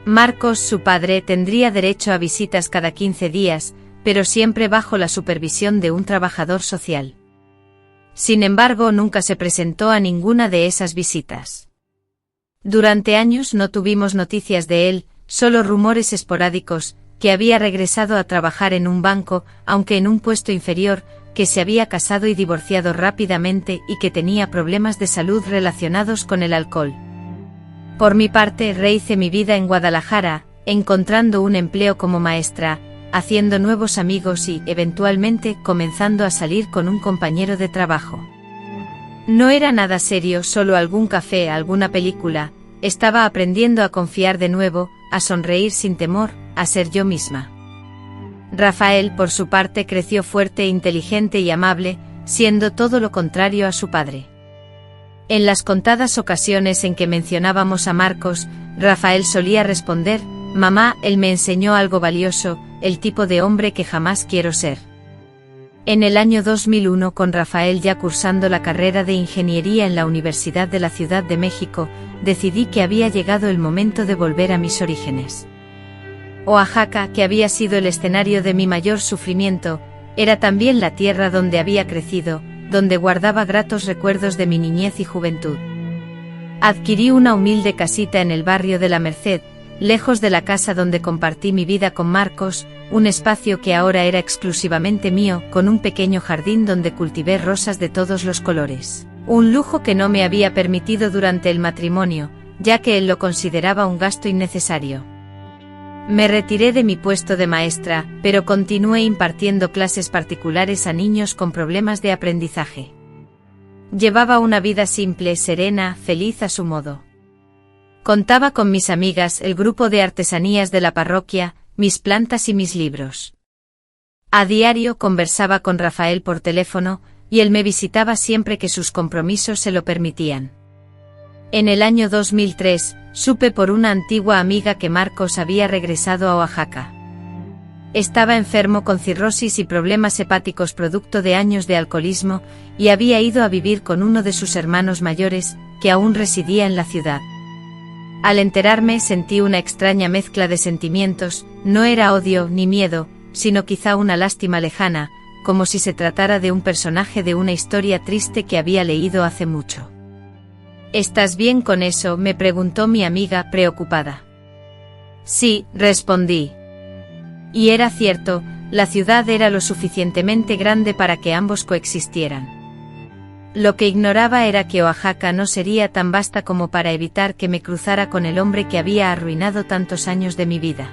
Marcos, su padre, tendría derecho a visitas cada 15 días, pero siempre bajo la supervisión de un trabajador social. Sin embargo, nunca se presentó a ninguna de esas visitas. Durante años no tuvimos noticias de él, solo rumores esporádicos, que había regresado a trabajar en un banco, aunque en un puesto inferior, que se había casado y divorciado rápidamente y que tenía problemas de salud relacionados con el alcohol. Por mi parte, rehice mi vida en Guadalajara, encontrando un empleo como maestra, haciendo nuevos amigos y, eventualmente, comenzando a salir con un compañero de trabajo. No era nada serio, solo algún café, alguna película. Estaba aprendiendo a confiar de nuevo, a sonreír sin temor, a ser yo misma. Rafael, por su parte, creció fuerte, inteligente y amable, siendo todo lo contrario a su padre. En las contadas ocasiones en que mencionábamos a Marcos, Rafael solía responder: «Mamá, él me enseñó algo valioso, el tipo de hombre que jamás quiero ser». En el año 2001, con Rafael ya cursando la carrera de ingeniería en la Universidad de la Ciudad de México, decidí que había llegado el momento de volver a mis orígenes. Oaxaca, que había sido el escenario de mi mayor sufrimiento, era también la tierra donde había crecido, donde guardaba gratos recuerdos de mi niñez y juventud. Adquirí una humilde casita en el barrio de La Merced, lejos de la casa donde compartí mi vida con Marcos, un espacio que ahora era exclusivamente mío, con un pequeño jardín donde cultivé rosas de todos los colores. Un lujo que no me había permitido durante el matrimonio, ya que él lo consideraba un gasto innecesario. Me retiré de mi puesto de maestra, pero continué impartiendo clases particulares a niños con problemas de aprendizaje. Llevaba una vida simple, serena, feliz a su modo. Contaba con mis amigas, el grupo de artesanías de la parroquia, mis plantas y mis libros. A diario conversaba con Rafael por teléfono, y él me visitaba siempre que sus compromisos se lo permitían. En el año 2003, supe por una antigua amiga que Marcos había regresado a Oaxaca. Estaba enfermo con cirrosis y problemas hepáticos producto de años de alcoholismo, y había ido a vivir con uno de sus hermanos mayores, que aún residía en la ciudad. Al enterarme, sentí una extraña mezcla de sentimientos, no era odio ni miedo, sino quizá una lástima lejana, como si se tratara de un personaje de una historia triste que había leído hace mucho. «¿Estás bien con eso?», me preguntó mi amiga, preocupada. «Sí», respondí. Y era cierto, la ciudad era lo suficientemente grande para que ambos coexistieran. Lo que ignoraba era que Oaxaca no sería tan vasta como para evitar que me cruzara con el hombre que había arruinado tantos años de mi vida.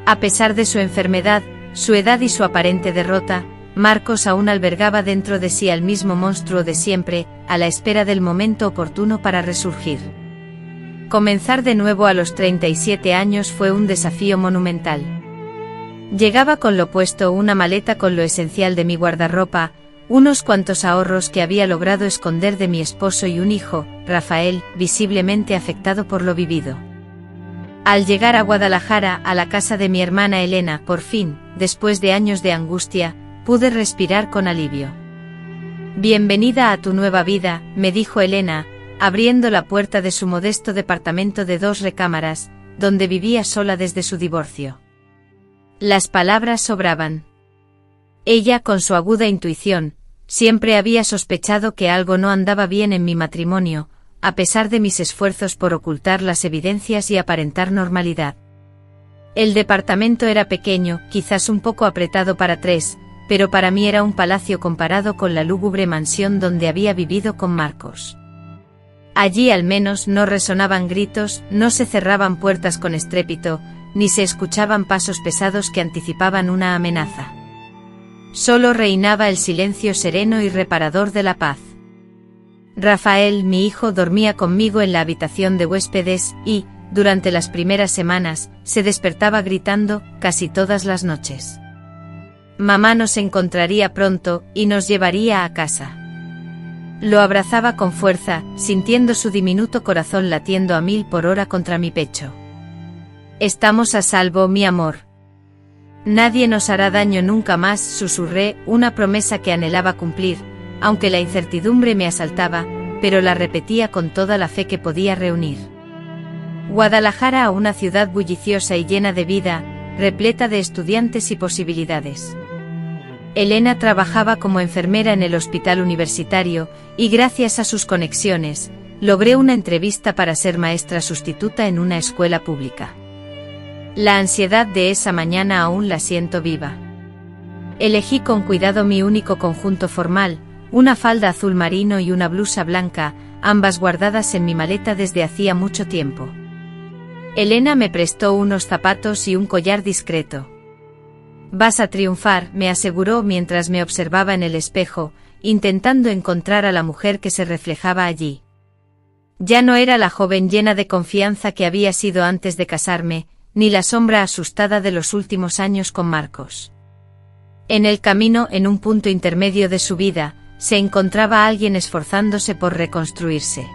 A pesar de su enfermedad, su edad y su aparente derrota, Marcos aún albergaba dentro de sí al mismo monstruo de siempre, a la espera del momento oportuno para resurgir. Comenzar de nuevo a los 37 años fue un desafío monumental. Llegaba con lo puesto, una maleta con lo esencial de mi guardarropa, unos cuantos ahorros que había logrado esconder de mi esposo y un hijo, Rafael, visiblemente afectado por lo vivido. Al llegar a Guadalajara, a la casa de mi hermana Elena, por fin, después de años de angustia, pude respirar con alivio. «Bienvenida a tu nueva vida», me dijo Elena, abriendo la puerta de su modesto departamento de 2 recámaras, donde vivía sola desde su divorcio. Las palabras sobraban. Ella, con su aguda intuición, siempre había sospechado que algo no andaba bien en mi matrimonio, a pesar de mis esfuerzos por ocultar las evidencias y aparentar normalidad. El departamento era pequeño, quizás un poco apretado para 3, pero para mí era un palacio comparado con la lúgubre mansión donde había vivido con Marcos. Allí al menos no resonaban gritos, no se cerraban puertas con estrépito, ni se escuchaban pasos pesados que anticipaban una amenaza. Solo reinaba el silencio sereno y reparador de la paz. Rafael, mi hijo, dormía conmigo en la habitación de huéspedes y, durante las primeras semanas, se despertaba gritando, casi todas las noches. Mamá nos encontraría pronto y nos llevaría a casa. Lo abrazaba con fuerza, sintiendo su diminuto corazón latiendo a 1000 por hora contra mi pecho. «Estamos a salvo, mi amor. Nadie nos hará daño nunca más», susurré, una promesa que anhelaba cumplir, aunque la incertidumbre me asaltaba, pero la repetía con toda la fe que podía reunir. Guadalajara, una ciudad bulliciosa y llena de vida, repleta de estudiantes y posibilidades. Elena trabajaba como enfermera en el hospital universitario, y gracias a sus conexiones, logré una entrevista para ser maestra sustituta en una escuela pública. La ansiedad de esa mañana aún la siento viva. Elegí con cuidado mi único conjunto formal, una falda azul marino y una blusa blanca, ambas guardadas en mi maleta desde hacía mucho tiempo. Elena me prestó unos zapatos y un collar discreto. «Vas a triunfar», me aseguró mientras me observaba en el espejo, intentando encontrar a la mujer que se reflejaba allí. Ya no era la joven llena de confianza que había sido antes de casarme, ni la sombra asustada de los últimos años con Marcos. En el camino, en un punto intermedio de su vida, se encontraba alguien esforzándose por reconstruirse.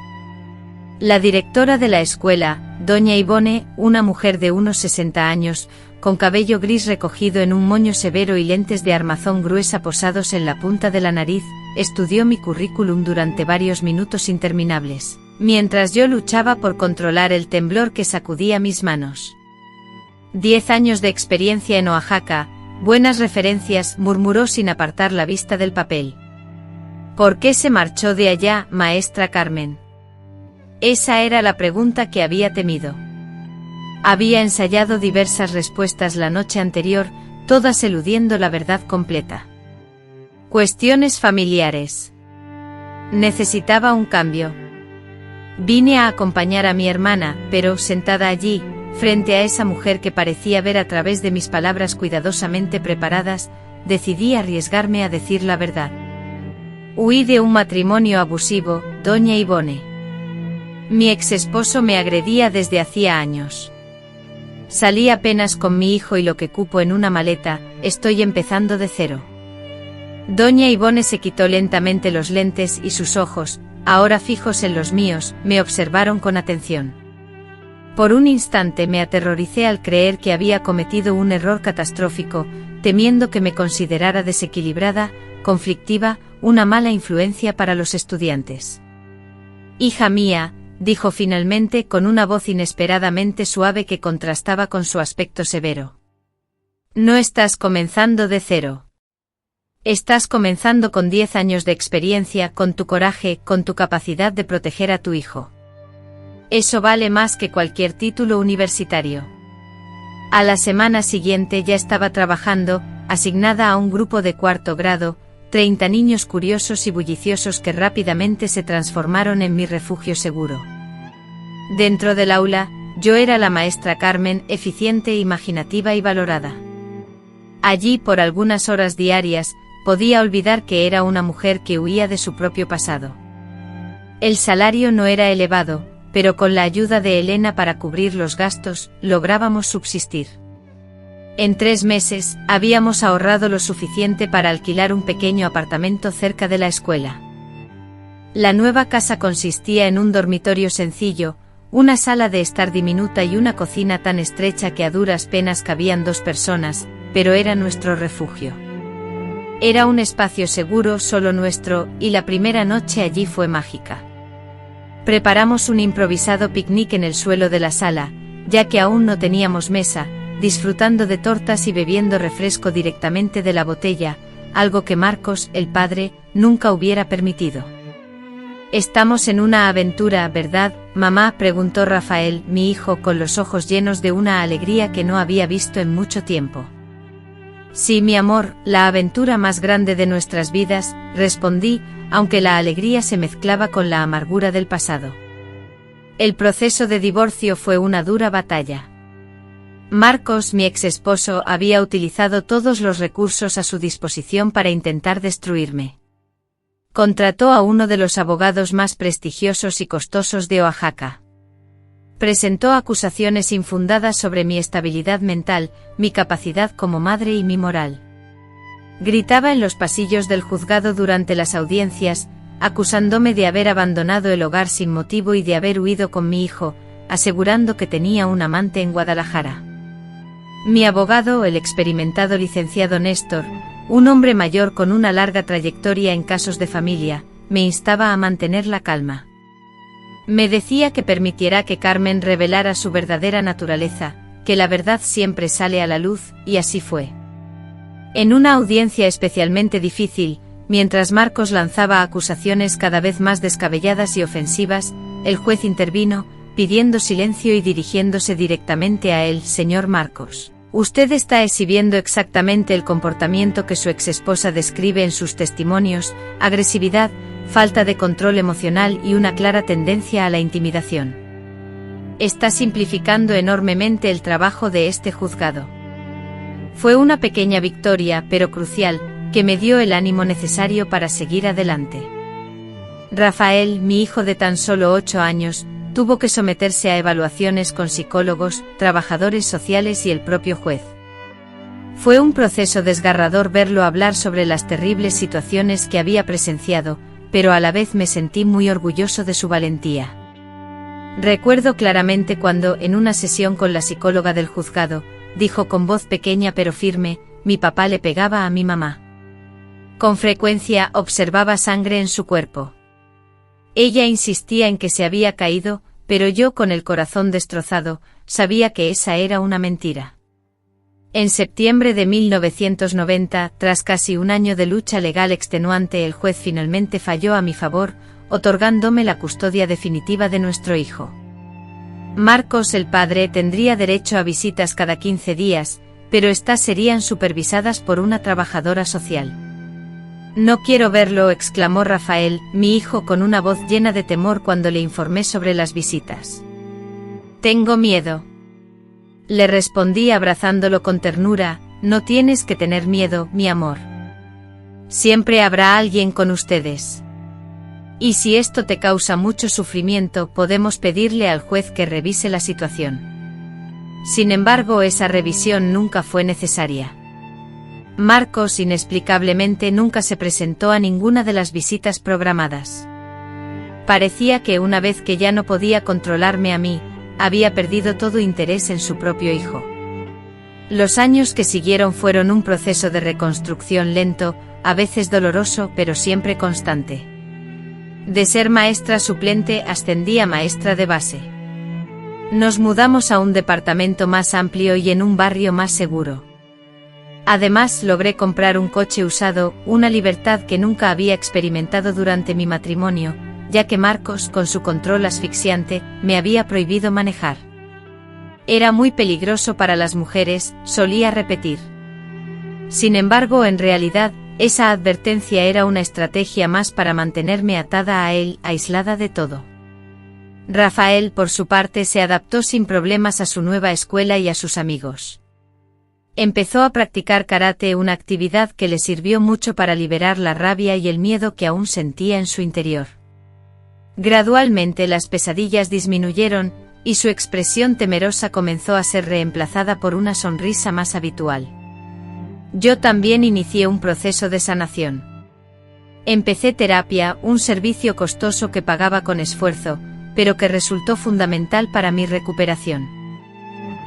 La directora de la escuela, doña Ivone, una mujer de unos 60 años, con cabello gris recogido en un moño severo y lentes de armazón gruesa posados en la punta de la nariz, estudió mi currículum durante varios minutos interminables, mientras yo luchaba por controlar el temblor que sacudía mis manos. 10 años de experiencia en Oaxaca, buenas referencias, murmuró sin apartar la vista del papel. ¿Por qué se marchó de allá, maestra Carmen? Esa era la pregunta que había temido. Había ensayado diversas respuestas la noche anterior, todas eludiendo la verdad completa. Cuestiones familiares. Necesitaba un cambio. Vine a acompañar a mi hermana, pero, sentada allí, frente a esa mujer que parecía ver a través de mis palabras cuidadosamente preparadas, decidí arriesgarme a decir la verdad. Huí de un matrimonio abusivo, doña Ivone. Mi exesposo me agredía desde hacía años. Salí apenas con mi hijo y lo que cupo en una maleta, estoy empezando de cero. Doña Ivone se quitó lentamente los lentes y sus ojos, ahora fijos en los míos, me observaron con atención. Por un instante me aterroricé al creer que había cometido un error catastrófico, temiendo que me considerara desequilibrada, conflictiva, una mala influencia para los estudiantes. Hija mía, dijo finalmente con una voz inesperadamente suave que contrastaba con su aspecto severo. No estás comenzando de cero. Estás comenzando con 10 años de experiencia, con tu coraje, con tu capacidad de proteger a tu hijo. Eso vale más que cualquier título universitario. A la semana siguiente ya estaba trabajando, asignada a un grupo de 4º grado, 30 niños curiosos y bulliciosos que rápidamente se transformaron en mi refugio seguro. Dentro del aula, yo era la maestra Carmen, eficiente, imaginativa y valorada. Allí, por algunas horas diarias, podía olvidar que era una mujer que huía de su propio pasado. El salario no era elevado, pero con la ayuda de Elena para cubrir los gastos, lográbamos subsistir. En 3 meses, habíamos ahorrado lo suficiente para alquilar un pequeño apartamento cerca de la escuela. La nueva casa consistía en un dormitorio sencillo, una sala de estar diminuta y una cocina tan estrecha que a duras penas cabían 2 personas, pero era nuestro refugio. Era un espacio seguro, solo nuestro, y la primera noche allí fue mágica. Preparamos un improvisado picnic en el suelo de la sala, ya que aún no teníamos mesa, disfrutando de tortas y bebiendo refresco directamente de la botella, algo que Marcos, el padre, nunca hubiera permitido. «Estamos en una aventura, ¿verdad, mamá?», preguntó Rafael, mi hijo, con los ojos llenos de una alegría que no había visto en mucho tiempo. «Sí, mi amor, la aventura más grande de nuestras vidas», respondí, aunque la alegría se mezclaba con la amargura del pasado. El proceso de divorcio fue una dura batalla. Marcos, mi exesposo, había utilizado todos los recursos a su disposición para intentar destruirme. Contrató a uno de los abogados más prestigiosos y costosos de Oaxaca. Presentó acusaciones infundadas sobre mi estabilidad mental, mi capacidad como madre y mi moral. Gritaba en los pasillos del juzgado durante las audiencias, acusándome de haber abandonado el hogar sin motivo y de haber huido con mi hijo, asegurando que tenía un amante en Guadalajara. Mi abogado, el experimentado licenciado Néstor, un hombre mayor con una larga trayectoria en casos de familia, me instaba a mantener la calma. Me decía que permitiera que Carmen revelara su verdadera naturaleza, que la verdad siempre sale a la luz, y así fue. En una audiencia especialmente difícil, mientras Marcos lanzaba acusaciones cada vez más descabelladas y ofensivas, el juez intervino, pidiendo silencio y dirigiéndose directamente a él. Señor Marcos, usted está exhibiendo exactamente el comportamiento que su exesposa describe en sus testimonios: agresividad, falta de control emocional y una clara tendencia a la intimidación. Está simplificando enormemente el trabajo de este juzgado. Fue una pequeña victoria, pero crucial, que me dio el ánimo necesario para seguir adelante. Rafael, mi hijo de tan solo 8 años, tuvo que someterse a evaluaciones con psicólogos, trabajadores sociales y el propio juez. Fue un proceso desgarrador verlo hablar sobre las terribles situaciones que había presenciado, pero a la vez me sentí muy orgulloso de su valentía. Recuerdo claramente cuando, en una sesión con la psicóloga del juzgado, dijo con voz pequeña pero firme: mi papá le pegaba a mi mamá. Con frecuencia observaba sangre en su cuerpo. Ella insistía en que se había caído, pero yo, con el corazón destrozado, sabía que esa era una mentira. En septiembre de 1990, tras casi un año de lucha legal extenuante, el juez finalmente falló a mi favor, otorgándome la custodia definitiva de nuestro hijo. Marcos, el padre, tendría derecho a visitas cada 15 días, pero estas serían supervisadas por una trabajadora social. No quiero verlo, exclamó Rafael, mi hijo, con una voz llena de temor cuando le informé sobre las visitas. Tengo miedo. Le respondí abrazándolo con ternura: no tienes que tener miedo, mi amor. Siempre habrá alguien con ustedes. Y si esto te causa mucho sufrimiento, podemos pedirle al juez que revise la situación. Sin embargo, esa revisión nunca fue necesaria. Marcos, inexplicablemente, nunca se presentó a ninguna de las visitas programadas. Parecía que una vez que ya no podía controlarme a mí, había perdido todo interés en su propio hijo. Los años que siguieron fueron un proceso de reconstrucción lento, a veces doloroso, pero siempre constante. De ser maestra suplente ascendí a maestra de base. Nos mudamos a un departamento más amplio y en un barrio más seguro. Además, logré comprar un coche usado, una libertad que nunca había experimentado durante mi matrimonio, ya que Marcos, con su control asfixiante, me había prohibido manejar. Era muy peligroso para las mujeres, solía repetir. Sin embargo, en realidad, esa advertencia era una estrategia más para mantenerme atada a él, aislada de todo. Rafael, por su parte, se adaptó sin problemas a su nueva escuela y a sus amigos. Empezó a practicar karate, una actividad que le sirvió mucho para liberar la rabia y el miedo que aún sentía en su interior. Gradualmente las pesadillas disminuyeron, y su expresión temerosa comenzó a ser reemplazada por una sonrisa más habitual. Yo también inicié un proceso de sanación. Empecé terapia, un servicio costoso que pagaba con esfuerzo, pero que resultó fundamental para mi recuperación.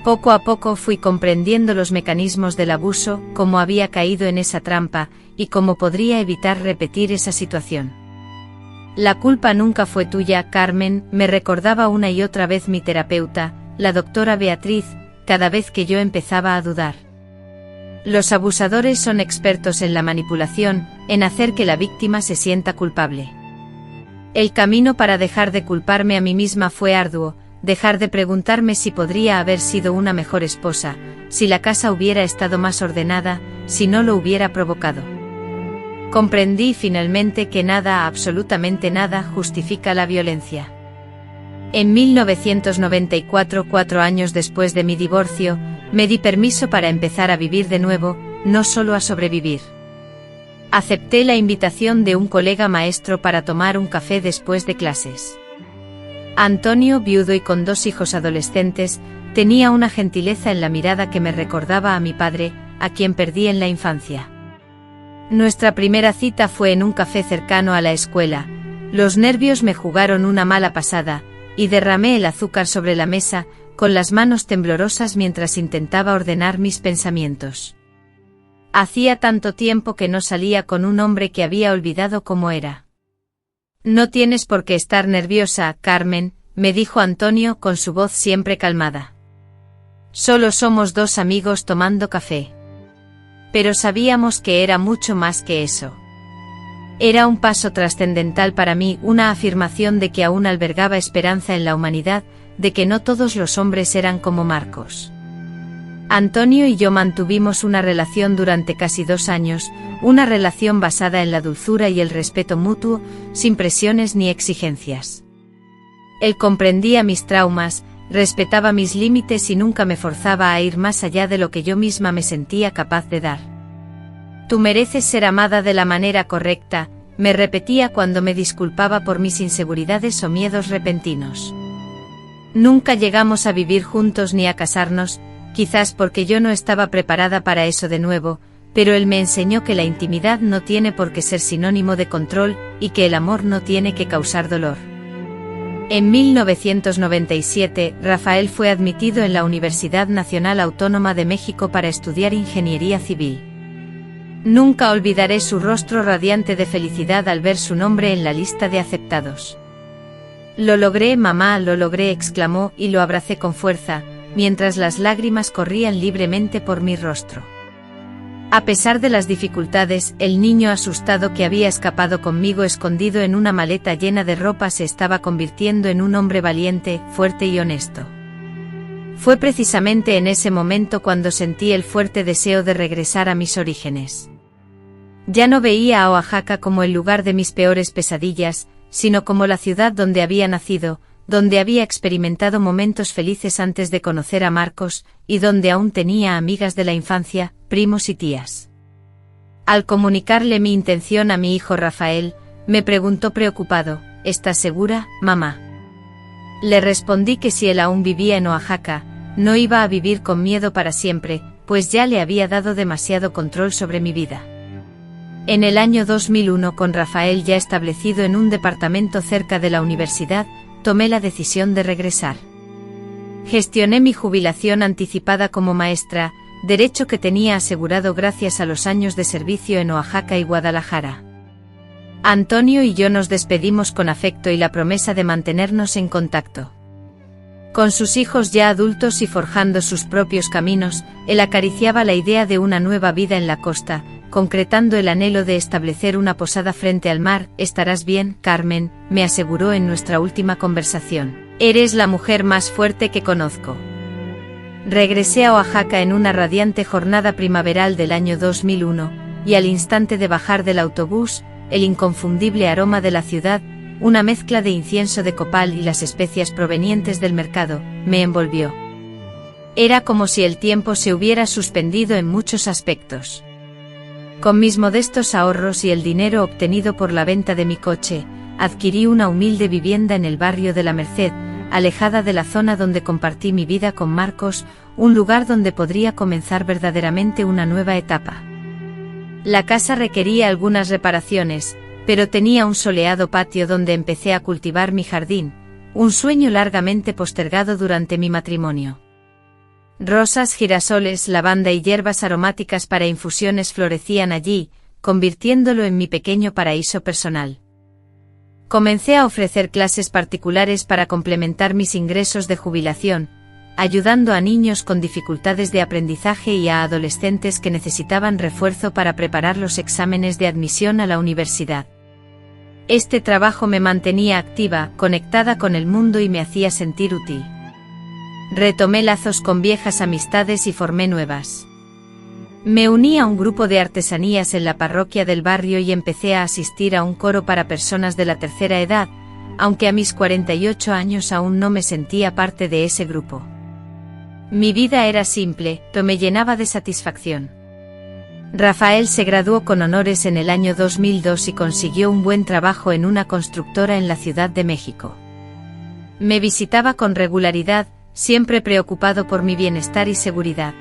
Poco a poco fui comprendiendo los mecanismos del abuso, cómo había caído en esa trampa, y cómo podría evitar repetir esa situación. La culpa nunca fue tuya, Carmen, me recordaba una y otra vez mi terapeuta, la doctora Beatriz, cada vez que yo empezaba a dudar. Los abusadores son expertos en la manipulación, en hacer que la víctima se sienta culpable. El camino para dejar de culparme a mí misma fue arduo, dejar de preguntarme si podría haber sido una mejor esposa, si la casa hubiera estado más ordenada, si no lo hubiera provocado. Comprendí finalmente que nada, absolutamente nada, justifica la violencia. En 1994, 4 años después de mi divorcio, me di permiso para empezar a vivir de nuevo, no solo a sobrevivir. Acepté la invitación de un colega maestro para tomar un café después de clases. Antonio, viudo y con 2 hijos adolescentes, tenía una gentileza en la mirada que me recordaba a mi padre, a quien perdí en la infancia. Nuestra primera cita fue en un café cercano a la escuela. Los nervios me jugaron una mala pasada, y derramé el azúcar sobre la mesa, con las manos temblorosas mientras intentaba ordenar mis pensamientos. Hacía tanto tiempo que no salía con un hombre que había olvidado cómo era. No tienes por qué estar nerviosa, Carmen, me dijo Antonio con su voz siempre calmada. Solo somos 2 amigos tomando café. Pero sabíamos que era mucho más que eso. Era un paso trascendental para mí, una afirmación de que aún albergaba esperanza en la humanidad, de que no todos los hombres eran como Marcos. Antonio y yo mantuvimos una relación durante casi 2 años, una relación basada en la dulzura y el respeto mutuo, sin presiones ni exigencias. Él comprendía mis traumas, respetaba mis límites y nunca me forzaba a ir más allá de lo que yo misma me sentía capaz de dar. Tú mereces ser amada de la manera correcta, me repetía cuando me disculpaba por mis inseguridades o miedos repentinos. Nunca llegamos a vivir juntos ni a casarnos, quizás porque yo no estaba preparada para eso de nuevo, pero él me enseñó que la intimidad no tiene por qué ser sinónimo de control y que el amor no tiene que causar dolor. En 1997, Rafael fue admitido en la Universidad Nacional Autónoma de México para estudiar Ingeniería Civil. Nunca olvidaré su rostro radiante de felicidad al ver su nombre en la lista de aceptados. «Lo logré, mamá, lo logré», exclamó, y lo abracé con fuerza, mientras las lágrimas corrían libremente por mi rostro. A pesar de las dificultades, el niño asustado que había escapado conmigo escondido en una maleta llena de ropa se estaba convirtiendo en un hombre valiente, fuerte y honesto. Fue precisamente en ese momento cuando sentí el fuerte deseo de regresar a mis orígenes. Ya no veía a Oaxaca como el lugar de mis peores pesadillas, sino como la ciudad donde había nacido, donde había experimentado momentos felices antes de conocer a Marcos, y donde aún tenía amigas de la infancia, primos y tías. Al comunicarle mi intención a mi hijo Rafael, me preguntó preocupado: ¿estás segura, mamá? Le respondí que si él aún vivía en Oaxaca, no iba a vivir con miedo para siempre, pues ya le había dado demasiado control sobre mi vida. En el año 2001, con Rafael ya establecido en un departamento cerca de la universidad, tomé la decisión de regresar. Gestioné mi jubilación anticipada como maestra, derecho que tenía asegurado gracias a los años de servicio en Oaxaca y Guadalajara. Antonio y yo nos despedimos con afecto y la promesa de mantenernos en contacto. Con sus hijos ya adultos y forjando sus propios caminos, él acariciaba la idea de una nueva vida en la costa, concretando el anhelo de establecer una posada frente al mar. «Estarás bien, Carmen», me aseguró en nuestra última conversación. «Eres la mujer más fuerte que conozco». Regresé a Oaxaca en una radiante jornada primaveral del año 2001, y al instante de bajar del autobús, el inconfundible aroma de la ciudad, una mezcla de incienso de copal y las especias provenientes del mercado, me envolvió. Era como si el tiempo se hubiera suspendido en muchos aspectos. Con mis modestos ahorros y el dinero obtenido por la venta de mi coche, adquirí una humilde vivienda en el barrio de La Merced, alejada de la zona donde compartí mi vida con Marcos, un lugar donde podría comenzar verdaderamente una nueva etapa. La casa requería algunas reparaciones, pero tenía un soleado patio donde empecé a cultivar mi jardín, un sueño largamente postergado durante mi matrimonio. Rosas, girasoles, lavanda y hierbas aromáticas para infusiones florecían allí, convirtiéndolo en mi pequeño paraíso personal. Comencé a ofrecer clases particulares para complementar mis ingresos de jubilación, ayudando a niños con dificultades de aprendizaje y a adolescentes que necesitaban refuerzo para preparar los exámenes de admisión a la universidad. Este trabajo me mantenía activa, conectada con el mundo y me hacía sentir útil. Retomé lazos con viejas amistades y formé nuevas. Me uní a un grupo de artesanías en la parroquia del barrio y empecé a asistir a un coro para personas de la tercera edad, aunque a mis 48 años aún no me sentía parte de ese grupo. Mi vida era simple, pero me llenaba de satisfacción. Rafael se graduó con honores en el año 2002 y consiguió un buen trabajo en una constructora en la Ciudad de México. Me visitaba con regularidad, siempre preocupado por mi bienestar y seguridad.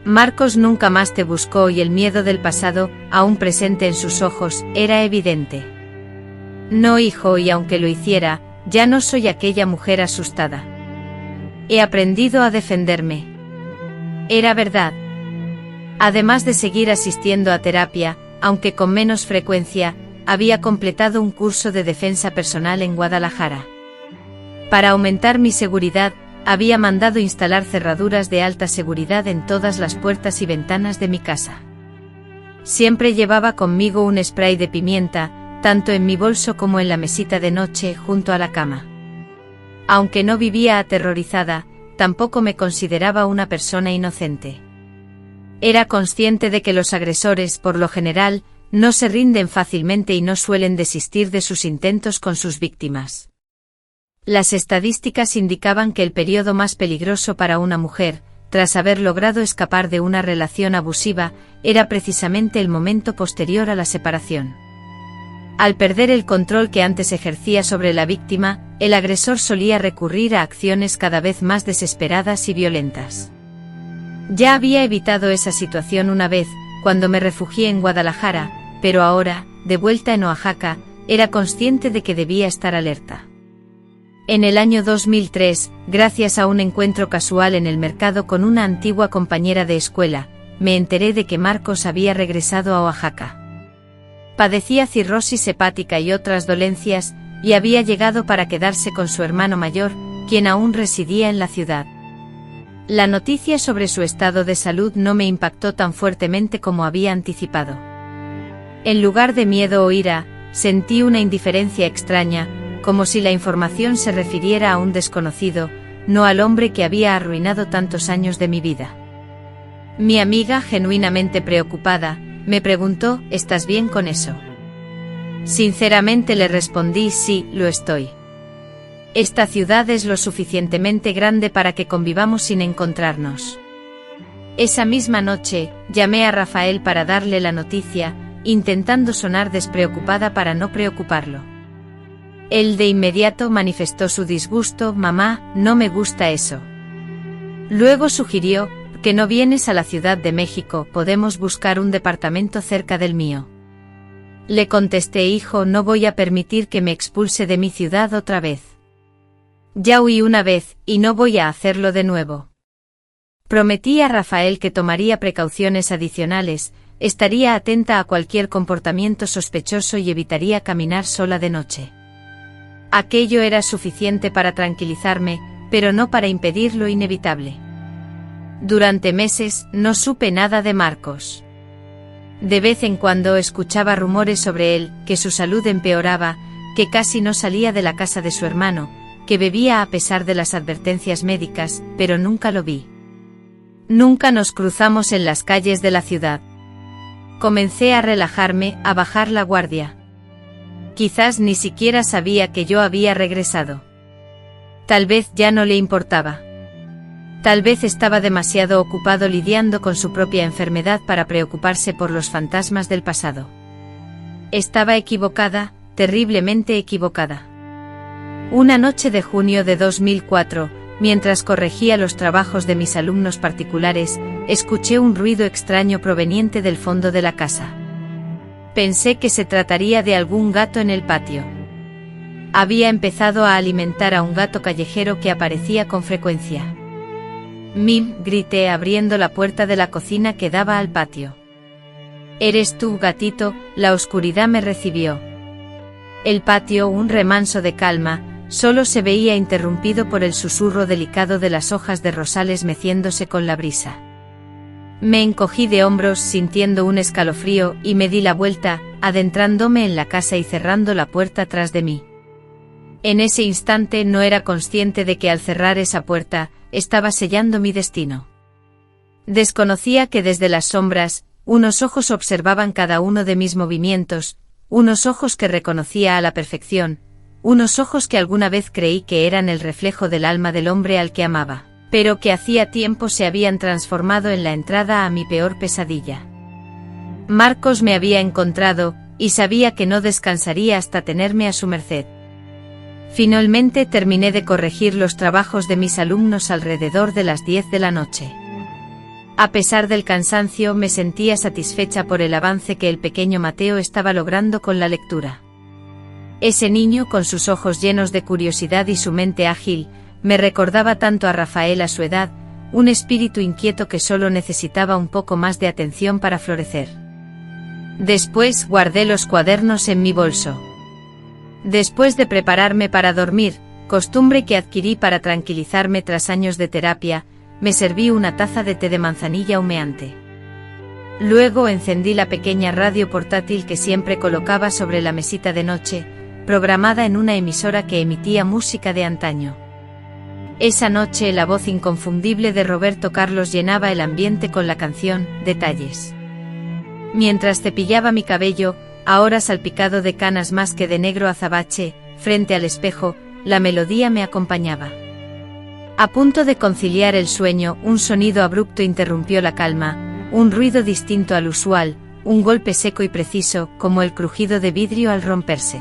Marcos nunca más te buscó y el miedo del pasado, aún presente en sus ojos, era evidente. No, hijo, y aunque lo hiciera, ya no soy aquella mujer asustada. He aprendido a defenderme. Era verdad. Además de seguir asistiendo a terapia, aunque con menos frecuencia, había completado un curso de defensa personal en Guadalajara. Para aumentar mi seguridad, había mandado instalar cerraduras de alta seguridad en todas las puertas y ventanas de mi casa. Siempre llevaba conmigo un spray de pimienta, tanto en mi bolso como en la mesita de noche junto a la cama. Aunque no vivía aterrorizada, tampoco me consideraba una persona inocente. Era consciente de que los agresores, por lo general, no se rinden fácilmente y no suelen desistir de sus intentos con sus víctimas. Las estadísticas indicaban que el periodo más peligroso para una mujer, tras haber logrado escapar de una relación abusiva, era precisamente el momento posterior a la separación. Al perder el control que antes ejercía sobre la víctima, el agresor solía recurrir a acciones cada vez más desesperadas y violentas. Ya había evitado esa situación una vez, cuando me refugié en Guadalajara, pero ahora, de vuelta en Oaxaca, era consciente de que debía estar alerta. En el año 2003, gracias a un encuentro casual en el mercado con una antigua compañera de escuela, me enteré de que Marcos había regresado a Oaxaca. Padecía cirrosis hepática y otras dolencias, y había llegado para quedarse con su hermano mayor, quien aún residía en la ciudad. La noticia sobre su estado de salud no me impactó tan fuertemente como había anticipado. En lugar de miedo o ira, sentí una indiferencia extraña, como si la información se refiriera a un desconocido, no al hombre que había arruinado tantos años de mi vida. Mi amiga, genuinamente preocupada, me preguntó: ¿estás bien con eso? Sinceramente le respondí: sí, lo estoy. Esta ciudad es lo suficientemente grande para que convivamos sin encontrarnos. Esa misma noche, llamé a Rafael para darle la noticia, intentando sonar despreocupada para no preocuparlo. Él de inmediato manifestó su disgusto: mamá, no me gusta eso. Luego sugirió: ¿que no vienes a la Ciudad de México? Podemos buscar un departamento cerca del mío. Le contesté: hijo, no voy a permitir que me expulse de mi ciudad otra vez. Ya huí una vez, y no voy a hacerlo de nuevo. Prometí a Rafael que tomaría precauciones adicionales, estaría atenta a cualquier comportamiento sospechoso y evitaría caminar sola de noche. Aquello era suficiente para tranquilizarme, pero no para impedir lo inevitable. Durante meses, no supe nada de Marcos. De vez en cuando escuchaba rumores sobre él, que su salud empeoraba, que casi no salía de la casa de su hermano, que bebía a pesar de las advertencias médicas, pero nunca lo vi. Nunca nos cruzamos en las calles de la ciudad. Comencé a relajarme, a bajar la guardia. Quizás ni siquiera sabía que yo había regresado. Tal vez ya no le importaba. Tal vez estaba demasiado ocupado lidiando con su propia enfermedad para preocuparse por los fantasmas del pasado. Estaba equivocada, terriblemente equivocada. Una noche de junio de 2004, mientras corregía los trabajos de mis alumnos particulares, escuché un ruido extraño proveniente del fondo de la casa. Pensé que se trataría de algún gato en el patio. Había empezado a alimentar a un gato callejero que aparecía con frecuencia. Mim, grité abriendo la puerta de la cocina que daba al patio. ¿Eres tú, gatito? La oscuridad me recibió. El patio, un remanso de calma, solo se veía interrumpido por el susurro delicado de las hojas de rosales meciéndose con la brisa. Me encogí de hombros sintiendo un escalofrío y me di la vuelta, adentrándome en la casa y cerrando la puerta tras de mí. En ese instante no era consciente de que al cerrar esa puerta, estaba sellando mi destino. Desconocía que desde las sombras, unos ojos observaban cada uno de mis movimientos, unos ojos que reconocía a la perfección, unos ojos que alguna vez creí que eran el reflejo del alma del hombre al que amaba, pero que hacía tiempo se habían transformado en la entrada a mi peor pesadilla. Marcos me había encontrado, y sabía que no descansaría hasta tenerme a su merced. Finalmente terminé de corregir los trabajos de mis alumnos alrededor de las 10 de la noche. A pesar del cansancio, me sentía satisfecha por el avance que el pequeño Mateo estaba logrando con la lectura. Ese niño, con sus ojos llenos de curiosidad y su mente ágil, me recordaba tanto a Rafael a su edad, un espíritu inquieto que solo necesitaba un poco más de atención para florecer. Después guardé los cuadernos en mi bolso. Después de prepararme para dormir, costumbre que adquirí para tranquilizarme tras años de terapia, me serví una taza de té de manzanilla humeante. Luego encendí la pequeña radio portátil que siempre colocaba sobre la mesita de noche, programada en una emisora que emitía música de antaño. Esa noche la voz inconfundible de Roberto Carlos llenaba el ambiente con la canción Detalles. Mientras cepillaba mi cabello, ahora salpicado de canas más que de negro azabache, frente al espejo, la melodía me acompañaba. A punto de conciliar el sueño, un sonido abrupto interrumpió la calma, un ruido distinto al usual, un golpe seco y preciso, como el crujido de vidrio al romperse.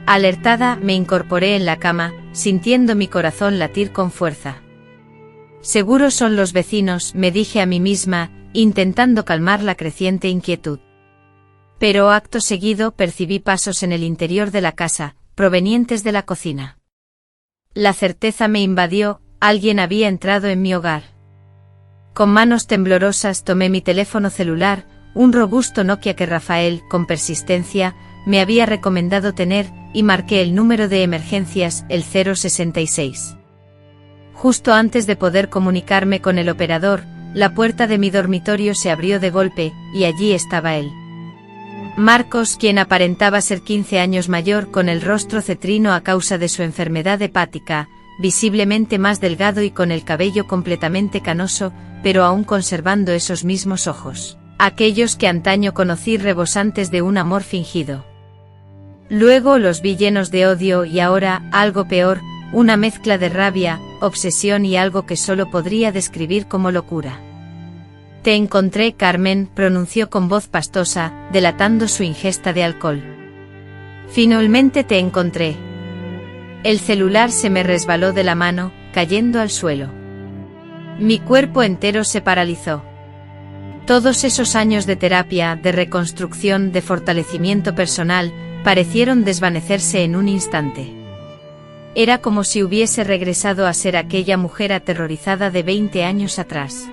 Alertada, me incorporé en la cama, sintiendo mi corazón latir con fuerza. Seguro son los vecinos, me dije a mí misma, intentando calmar la creciente inquietud. Pero acto seguido percibí pasos en el interior de la casa, provenientes de la cocina. La certeza me invadió, alguien había entrado en mi hogar. Con manos temblorosas tomé mi teléfono celular, un robusto Nokia que Rafael, con persistencia, me había recomendado tener, y marqué el número de emergencias, el 066. Justo antes de poder comunicarme con el operador, la puerta de mi dormitorio se abrió de golpe, y allí estaba él. Marcos, quien aparentaba ser 15 años mayor, con el rostro cetrino a causa de su enfermedad hepática, visiblemente más delgado y con el cabello completamente canoso, pero aún conservando esos mismos ojos, aquellos que antaño conocí rebosantes de un amor fingido. Luego los vi llenos de odio y ahora, algo peor, una mezcla de rabia, obsesión y algo que solo podría describir como locura. Te encontré, Carmen, pronunció con voz pastosa, delatando su ingesta de alcohol. Finalmente te encontré. El celular se me resbaló de la mano, cayendo al suelo. Mi cuerpo entero se paralizó. Todos esos años de terapia, de reconstrucción, de fortalecimiento personal, parecieron desvanecerse en un instante. Era como si hubiese regresado a ser aquella mujer aterrorizada de 20 años atrás.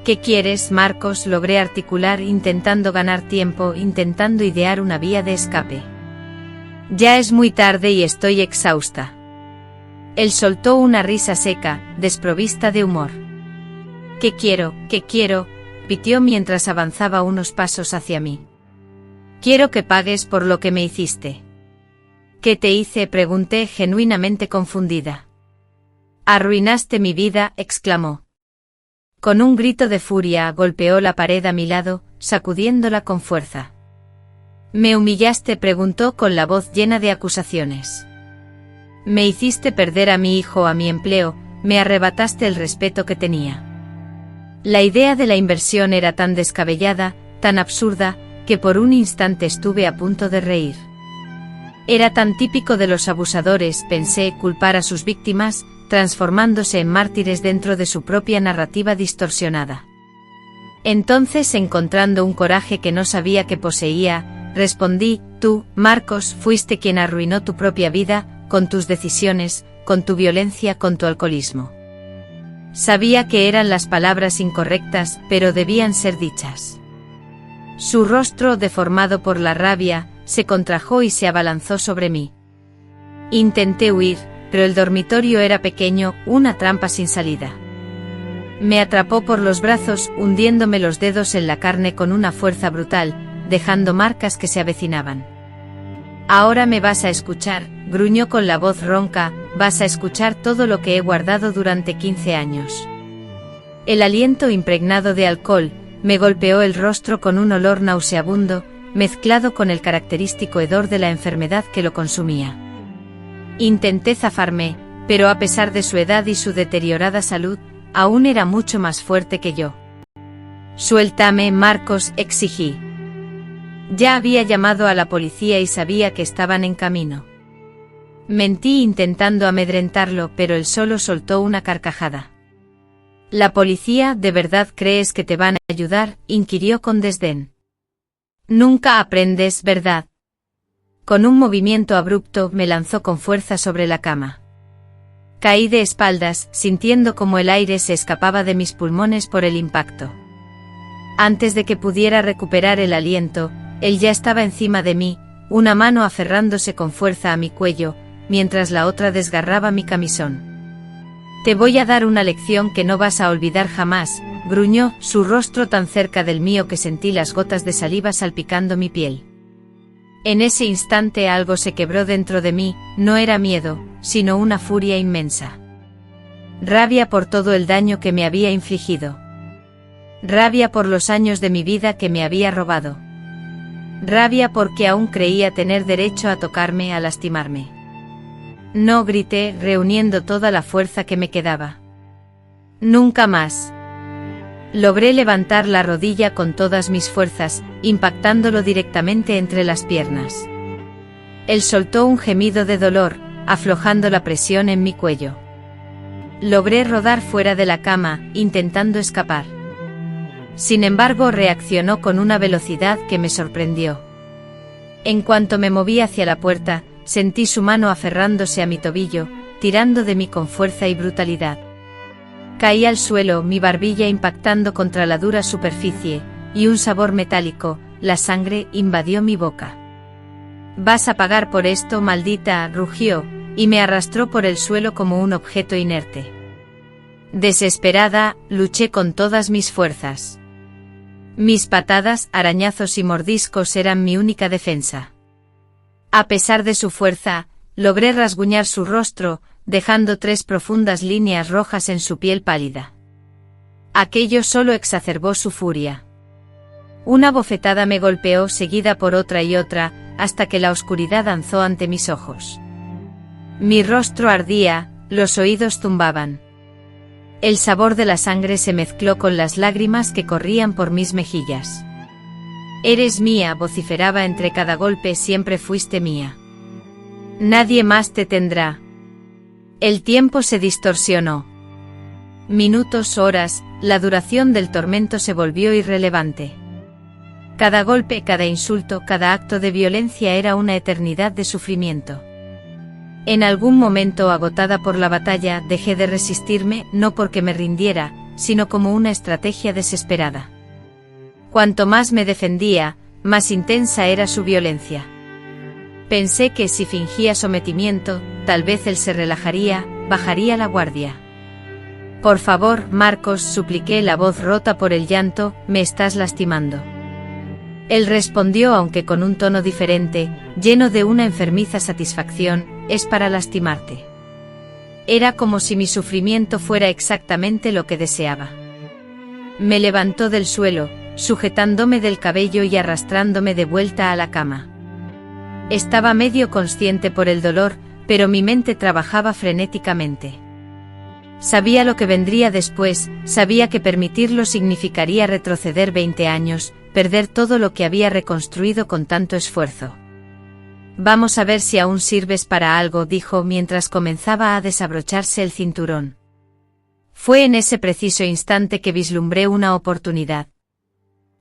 ¿Qué quieres, Marcos?, logré articular intentando ganar tiempo, intentando idear una vía de escape. Ya es muy tarde y estoy exhausta. Él soltó una risa seca, desprovista de humor. ¿Qué quiero? Pitió mientras avanzaba unos pasos hacia mí. Quiero que pagues por lo que me hiciste. ¿Qué te hice?, pregunté genuinamente confundida. Arruinaste mi vida, exclamó. Con un grito de furia golpeó la pared a mi lado, sacudiéndola con fuerza. ¿Me humillaste?, preguntó con la voz llena de acusaciones. Me hiciste perder a mi hijo, a mi empleo, me arrebataste el respeto que tenía. La idea de la inversión era tan descabellada, tan absurda, que por un instante estuve a punto de reír. Era tan típico de los abusadores, pensé, culpar a sus víctimas, transformándose en mártires dentro de su propia narrativa distorsionada. Entonces, encontrando un coraje que no sabía que poseía, respondí: tú, Marcos, fuiste quien arruinó tu propia vida, con tus decisiones, con tu violencia, con tu alcoholismo. Sabía que eran las palabras incorrectas, pero debían ser dichas. Su rostro, deformado por la rabia, se contrajo y se abalanzó sobre mí. Intenté huir, pero el dormitorio era pequeño, una trampa sin salida. Me atrapó por los brazos, hundiéndome los dedos en la carne con una fuerza brutal, dejando marcas que se avecinaban. Ahora me vas a escuchar, gruñó con la voz ronca, vas a escuchar todo lo que he guardado durante 15 años. El aliento impregnado de alcohol me golpeó el rostro con un olor nauseabundo, mezclado con el característico hedor de la enfermedad que lo consumía. Intenté zafarme, pero a pesar de su edad y su deteriorada salud, aún era mucho más fuerte que yo. Suéltame, Marcos, exigí. Ya había llamado a la policía y sabía que estaban en camino. Mentí intentando amedrentarlo, pero él solo soltó una carcajada. ¿La policía, de verdad crees que te van a ayudar?, inquirió con desdén. Nunca aprendes, ¿verdad? Con un movimiento abrupto me lanzó con fuerza sobre la cama. Caí de espaldas, sintiendo como el aire se escapaba de mis pulmones por el impacto. Antes de que pudiera recuperar el aliento, él ya estaba encima de mí, una mano aferrándose con fuerza a mi cuello, mientras la otra desgarraba mi camisón. «Te voy a dar una lección que no vas a olvidar jamás», gruñó, su rostro tan cerca del mío que sentí las gotas de saliva salpicando mi piel. En ese instante algo se quebró dentro de mí, no era miedo, sino una furia inmensa. Rabia por todo el daño que me había infligido. Rabia por los años de mi vida que me había robado. Rabia porque aún creía tener derecho a tocarme, a lastimarme. «No», grité, reuniendo toda la fuerza que me quedaba. «Nunca más». Logré levantar la rodilla con todas mis fuerzas, impactándolo directamente entre las piernas. Él soltó un gemido de dolor, aflojando la presión en mi cuello. Logré rodar fuera de la cama, intentando escapar. Sin embargo, reaccionó con una velocidad que me sorprendió. En cuanto me moví hacia la puerta, sentí su mano aferrándose a mi tobillo, tirando de mí con fuerza y brutalidad. Caí al suelo, mi barbilla impactando contra la dura superficie, y un sabor metálico, la sangre, invadió mi boca. «Vas a pagar por esto, maldita», rugió, y me arrastró por el suelo como un objeto inerte. Desesperada, luché con todas mis fuerzas. Mis patadas, arañazos y mordiscos eran mi única defensa. A pesar de su fuerza, logré rasguñar su rostro, dejando 3 profundas líneas rojas en su piel pálida. Aquello solo exacerbó su furia. Una bofetada me golpeó, seguida por otra y otra, hasta que la oscuridad danzó ante mis ojos. Mi rostro ardía, los oídos zumbaban. El sabor de la sangre se mezcló con las lágrimas que corrían por mis mejillas. «Eres mía», vociferaba entre cada golpe, «siempre fuiste mía. Nadie más te tendrá». El tiempo se distorsionó. Minutos, horas, la duración del tormento se volvió irrelevante. Cada golpe, cada insulto, cada acto de violencia era una eternidad de sufrimiento. En algún momento, agotada por la batalla, dejé de resistirme, no porque me rindiera, sino como una estrategia desesperada. Cuanto más me defendía, más intensa era su violencia. Pensé que si fingía sometimiento, tal vez él se relajaría, bajaría la guardia. «Por favor, Marcos», supliqué, la voz rota por el llanto, «me estás lastimando». Él respondió, aunque con un tono diferente, lleno de una enfermiza satisfacción, «es para lastimarte». Era como si mi sufrimiento fuera exactamente lo que deseaba. Me levantó del suelo, sujetándome del cabello y arrastrándome de vuelta a la cama. Estaba medio consciente por el dolor, pero mi mente trabajaba frenéticamente. Sabía lo que vendría después, sabía que permitirlo significaría retroceder 20 años, perder todo lo que había reconstruido con tanto esfuerzo. «Vamos a ver si aún sirves para algo», dijo mientras comenzaba a desabrocharse el cinturón. Fue en ese preciso instante que vislumbré una oportunidad.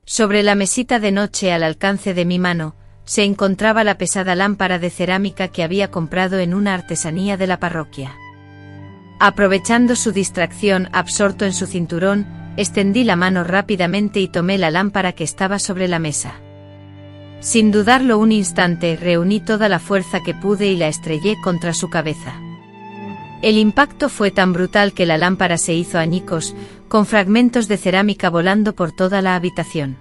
Sobre la mesita de noche al alcance de mi mano, se encontraba la pesada lámpara de cerámica que había comprado en una artesanía de la parroquia. Aprovechando su distracción, absorto en su cinturón, extendí la mano rápidamente y tomé la lámpara que estaba sobre la mesa. Sin dudarlo un instante, reuní toda la fuerza que pude y la estrellé contra su cabeza. El impacto fue tan brutal que la lámpara se hizo añicos, con fragmentos de cerámica volando por toda la habitación.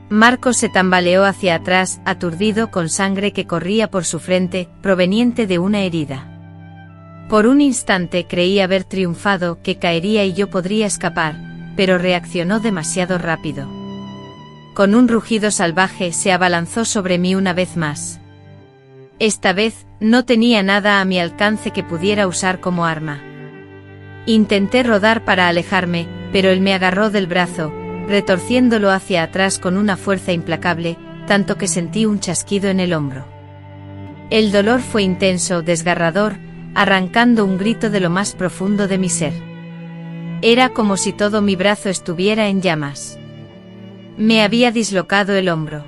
Marcos se tambaleó hacia atrás, aturdido, con sangre que corría por su frente, proveniente de una herida. Por un instante creí haber triunfado, que caería y yo podría escapar, pero reaccionó demasiado rápido. Con un rugido salvaje se abalanzó sobre mí una vez más. Esta vez, no tenía nada a mi alcance que pudiera usar como arma. Intenté rodar para alejarme, pero él me agarró del brazo, retorciéndolo hacia atrás con una fuerza implacable, tanto que sentí un chasquido en el hombro. El dolor fue intenso, desgarrador, arrancando un grito de lo más profundo de mi ser. Era como si todo mi brazo estuviera en llamas. Me había dislocado el hombro.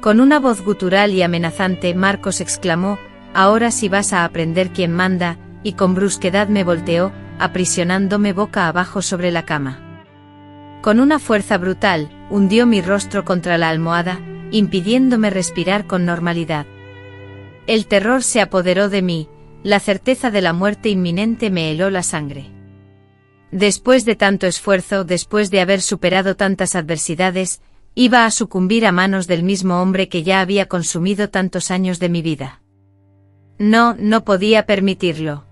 Con una voz gutural y amenazante, Marcos exclamó: «Ahora sí vas a aprender quién manda», y con brusquedad me volteó, aprisionándome boca abajo sobre la cama. Con una fuerza brutal, hundió mi rostro contra la almohada, impidiéndome respirar con normalidad. El terror se apoderó de mí, la certeza de la muerte inminente me heló la sangre. Después de tanto esfuerzo, después de haber superado tantas adversidades, iba a sucumbir a manos del mismo hombre que ya había consumido tantos años de mi vida. No podía permitirlo.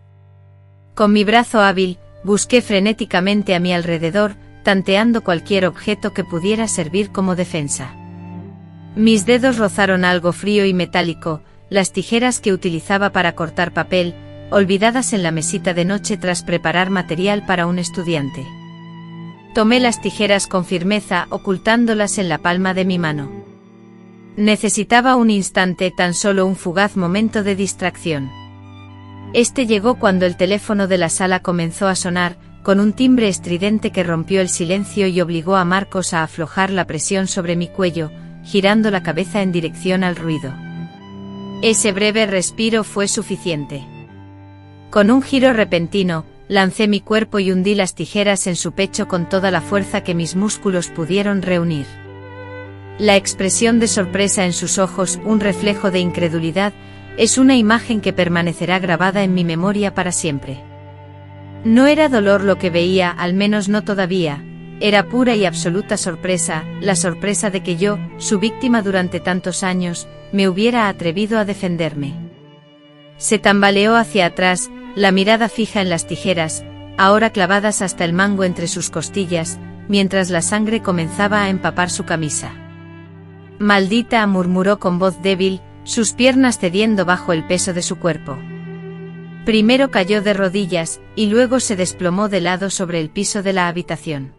Con mi brazo hábil, busqué frenéticamente a mi alrededor, tanteando cualquier objeto que pudiera servir como defensa. Mis dedos rozaron algo frío y metálico, las tijeras que utilizaba para cortar papel, olvidadas en la mesita de noche tras preparar material para un estudiante. Tomé las tijeras con firmeza, ocultándolas en la palma de mi mano. Necesitaba un instante, tan solo un fugaz momento de distracción. Este llegó cuando el teléfono de la sala comenzó a sonar, con un timbre estridente que rompió el silencio y obligó a Marcos a aflojar la presión sobre mi cuello, girando la cabeza en dirección al ruido. Ese breve respiro fue suficiente. Con un giro repentino, lancé mi cuerpo y hundí las tijeras en su pecho con toda la fuerza que mis músculos pudieron reunir. La expresión de sorpresa en sus ojos, un reflejo de incredulidad, es una imagen que permanecerá grabada en mi memoria para siempre. No era dolor lo que veía, al menos no todavía, era pura y absoluta sorpresa, la sorpresa de que yo, su víctima durante tantos años, me hubiera atrevido a defenderme. Se tambaleó hacia atrás, la mirada fija en las tijeras, ahora clavadas hasta el mango entre sus costillas, mientras la sangre comenzaba a empapar su camisa. «Maldita», murmuró con voz débil, sus piernas cediendo bajo el peso de su cuerpo. Primero cayó de rodillas, y luego se desplomó de lado sobre el piso de la habitación.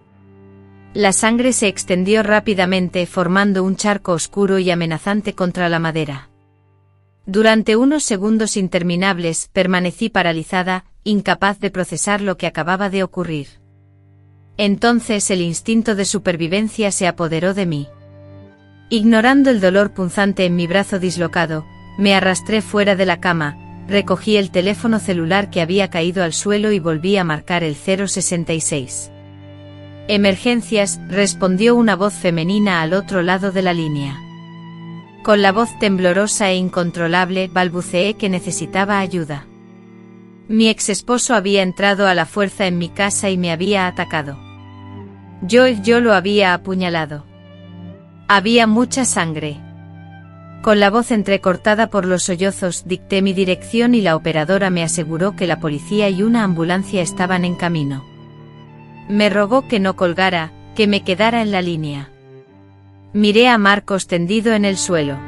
La sangre se extendió rápidamente, formando un charco oscuro y amenazante contra la madera. Durante unos segundos interminables, permanecí paralizada, incapaz de procesar lo que acababa de ocurrir. Entonces el instinto de supervivencia se apoderó de mí. Ignorando el dolor punzante en mi brazo dislocado, me arrastré fuera de la cama, recogí el teléfono celular que había caído al suelo y volví a marcar el 066. «Emergencias», respondió una voz femenina al otro lado de la línea. Con la voz temblorosa e incontrolable balbuceé que necesitaba ayuda. Mi exesposo había entrado a la fuerza en mi casa y me había atacado. Yo lo había apuñalado. Había mucha sangre. Con la voz entrecortada por los sollozos dicté mi dirección y la operadora me aseguró que la policía y una ambulancia estaban en camino. Me rogó que no colgara, que me quedara en la línea. Miré a Marcos tendido en el suelo.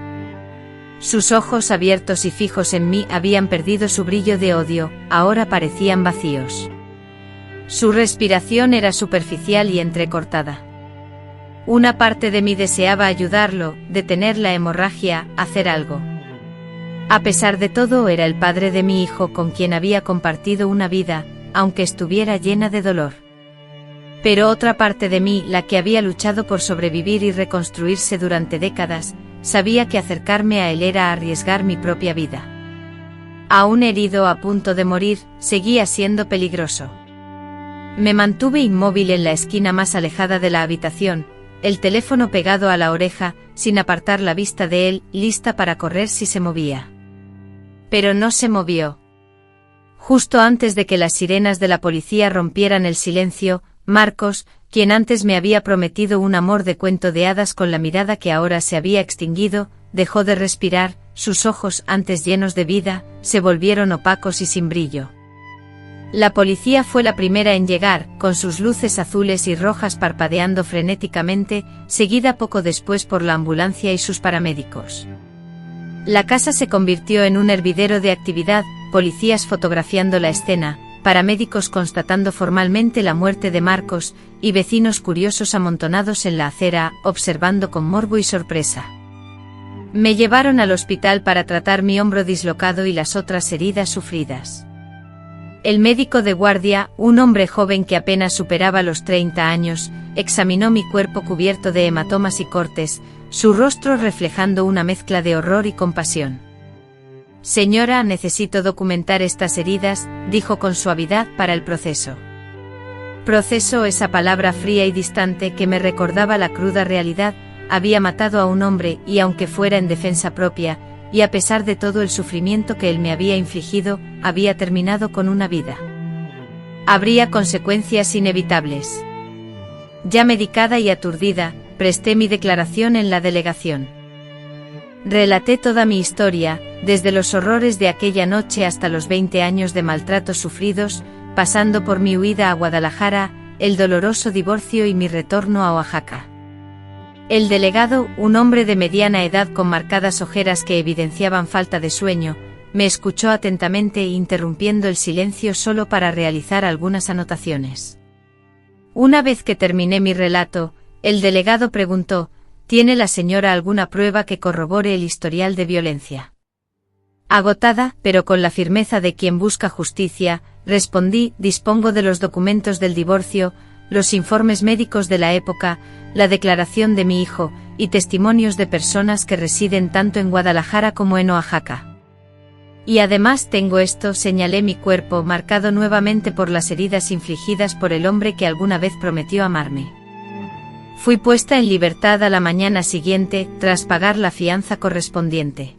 Sus ojos abiertos y fijos en mí habían perdido su brillo de odio, ahora parecían vacíos. Su respiración era superficial y entrecortada. Una parte de mí deseaba ayudarlo, detener la hemorragia, hacer algo. A pesar de todo, era el padre de mi hijo con quien había compartido una vida, aunque estuviera llena de dolor. Pero otra parte de mí, la que había luchado por sobrevivir y reconstruirse durante décadas, sabía que acercarme a él era arriesgar mi propia vida. Aún herido, a punto de morir, seguía siendo peligroso. Me mantuve inmóvil en la esquina más alejada de la habitación, el teléfono pegado a la oreja, sin apartar la vista de él, lista para correr si se movía. Pero no se movió. Justo antes de que las sirenas de la policía rompieran el silencio, Marcos, quien antes me había prometido un amor de cuento de hadas con la mirada que ahora se había extinguido, dejó de respirar, sus ojos, antes llenos de vida, se volvieron opacos y sin brillo. La policía fue la primera en llegar, con sus luces azules y rojas parpadeando frenéticamente, seguida poco después por la ambulancia y sus paramédicos. La casa se convirtió en un hervidero de actividad, policías fotografiando la escena, paramédicos constatando formalmente la muerte de Marcos, y vecinos curiosos amontonados en la acera, observando con morbo y sorpresa. Me llevaron al hospital para tratar mi hombro dislocado y las otras heridas sufridas. El médico de guardia, un hombre joven que apenas superaba los 30 años, examinó mi cuerpo cubierto de hematomas y cortes, su rostro reflejando una mezcla de horror y compasión. «Señora, necesito documentar estas heridas», dijo con suavidad, «para el proceso». Proceso, esa palabra fría y distante que me recordaba la cruda realidad, había matado a un hombre y aunque fuera en defensa propia, y a pesar de todo el sufrimiento que él me había infligido, había terminado con una vida. Habría consecuencias inevitables. Ya medicada y aturdida, presté mi declaración en la delegación. Relaté toda mi historia, desde los horrores de aquella noche hasta los 20 años de maltratos sufridos, pasando por mi huida a Guadalajara, el doloroso divorcio y mi retorno a Oaxaca. El delegado, un hombre de mediana edad con marcadas ojeras que evidenciaban falta de sueño, me escuchó atentamente interrumpiendo el silencio solo para realizar algunas anotaciones. Una vez que terminé mi relato, el delegado preguntó: ¿tiene la señora alguna prueba que corrobore el historial de violencia? Agotada, pero con la firmeza de quien busca justicia, respondí: dispongo de los documentos del divorcio, los informes médicos de la época, la declaración de mi hijo, y testimonios de personas que residen tanto en Guadalajara como en Oaxaca. Y además tengo esto, señalé mi cuerpo marcado nuevamente por las heridas infligidas por el hombre que alguna vez prometió amarme. Fui puesta en libertad a la mañana siguiente, tras pagar la fianza correspondiente.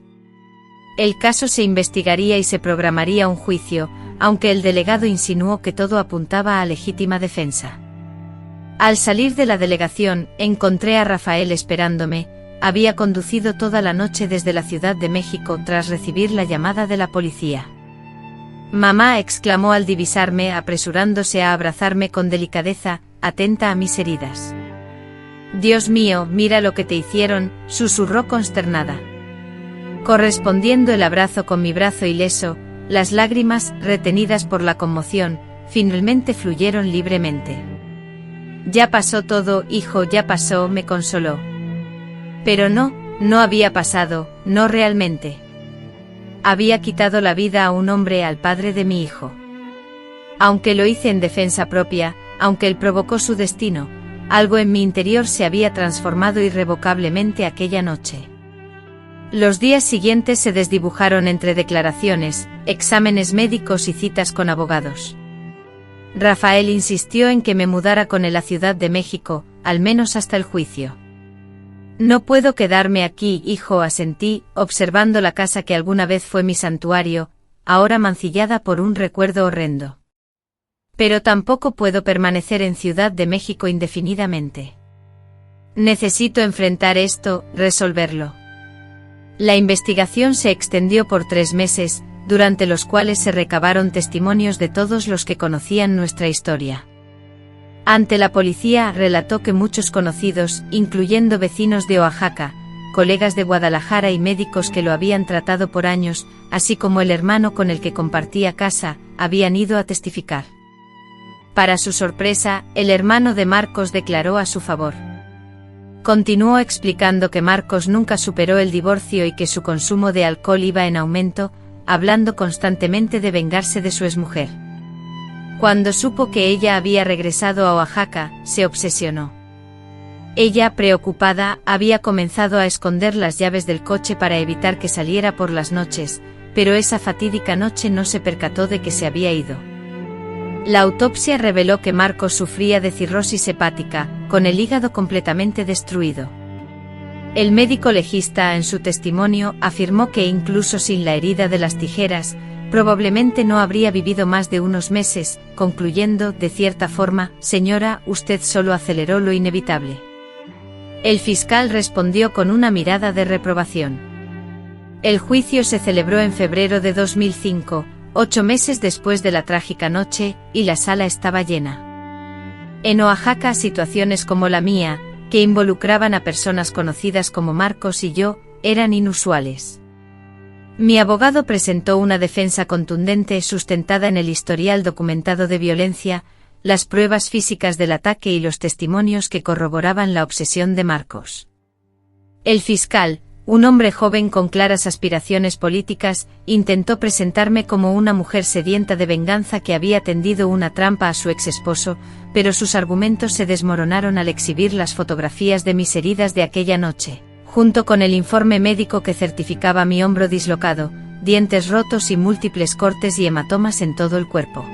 El caso se investigaría y se programaría un juicio, aunque el delegado insinuó que todo apuntaba a legítima defensa. Al salir de la delegación, encontré a Rafael esperándome. Había conducido toda la noche desde la Ciudad de México tras recibir la llamada de la policía. «Mamá», exclamó al divisarme, apresurándose a abrazarme con delicadeza, atenta a mis heridas. «Dios mío, mira lo que te hicieron», susurró consternada. Correspondiendo el abrazo con mi brazo ileso, las lágrimas, retenidas por la conmoción, finalmente fluyeron libremente. «Ya pasó todo, hijo, ya pasó», me consoló. Pero no había pasado, no realmente. Había quitado la vida a un hombre, al padre de mi hijo. Aunque lo hice en defensa propia, aunque él provocó su destino, algo en mi interior se había transformado irrevocablemente aquella noche. Los días siguientes se desdibujaron entre declaraciones, exámenes médicos y citas con abogados. Rafael insistió en que me mudara con él a Ciudad de México, al menos hasta el juicio. «No puedo quedarme aquí, hijo», asentí, observando la casa que alguna vez fue mi santuario, ahora mancillada por un recuerdo horrendo. «Pero tampoco puedo permanecer en Ciudad de México indefinidamente. Necesito enfrentar esto, resolverlo». La investigación se extendió por 3 meses, durante los cuales se recabaron testimonios de todos los que conocían nuestra historia. Ante la policía relató que muchos conocidos, incluyendo vecinos de Oaxaca, colegas de Guadalajara y médicos que lo habían tratado por años, así como el hermano con el que compartía casa, habían ido a testificar. Para su sorpresa, el hermano de Marcos declaró a su favor. Continuó explicando que Marcos nunca superó el divorcio y que su consumo de alcohol iba en aumento, hablando constantemente de vengarse de su exmujer. Cuando supo que ella había regresado a Oaxaca, se obsesionó. Ella, preocupada, había comenzado a esconder las llaves del coche para evitar que saliera por las noches, pero esa fatídica noche no se percató de que se había ido. La autopsia reveló que Marcos sufría de cirrosis hepática, con el hígado completamente destruido. El médico legista, en su testimonio, afirmó que incluso sin la herida de las tijeras, probablemente no habría vivido más de unos meses, concluyendo, de cierta forma: «Señora, usted solo aceleró lo inevitable». El fiscal respondió con una mirada de reprobación. El juicio se celebró en febrero de 2005, 8 meses después de la trágica noche, y la sala estaba llena. En Oaxaca, situaciones como la mía, que involucraban a personas conocidas como Marcos y yo, eran inusuales. Mi abogado presentó una defensa contundente sustentada en el historial documentado de violencia, las pruebas físicas del ataque y los testimonios que corroboraban la obsesión de Marcos. El fiscal, un hombre joven con claras aspiraciones políticas, intentó presentarme como una mujer sedienta de venganza que había tendido una trampa a su exesposo, pero sus argumentos se desmoronaron al exhibir las fotografías de mis heridas de aquella noche, junto con el informe médico que certificaba mi hombro dislocado, dientes rotos y múltiples cortes y hematomas en todo el cuerpo.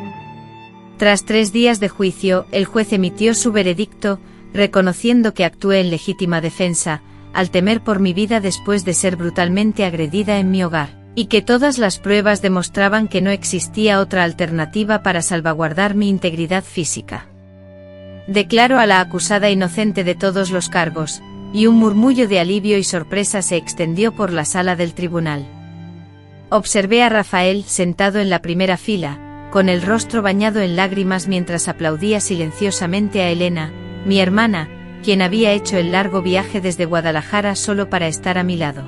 Tras 3 días de juicio, el juez emitió su veredicto, reconociendo que actué en legítima defensa, al temer por mi vida después de ser brutalmente agredida en mi hogar, y que todas las pruebas demostraban que no existía otra alternativa para salvaguardar mi integridad física. Declaro a la acusada inocente de todos los cargos, y un murmullo de alivio y sorpresa se extendió por la sala del tribunal. Observé a Rafael sentado en la primera fila, con el rostro bañado en lágrimas mientras aplaudía silenciosamente a Elena, mi hermana, quien había hecho el largo viaje desde Guadalajara solo para estar a mi lado.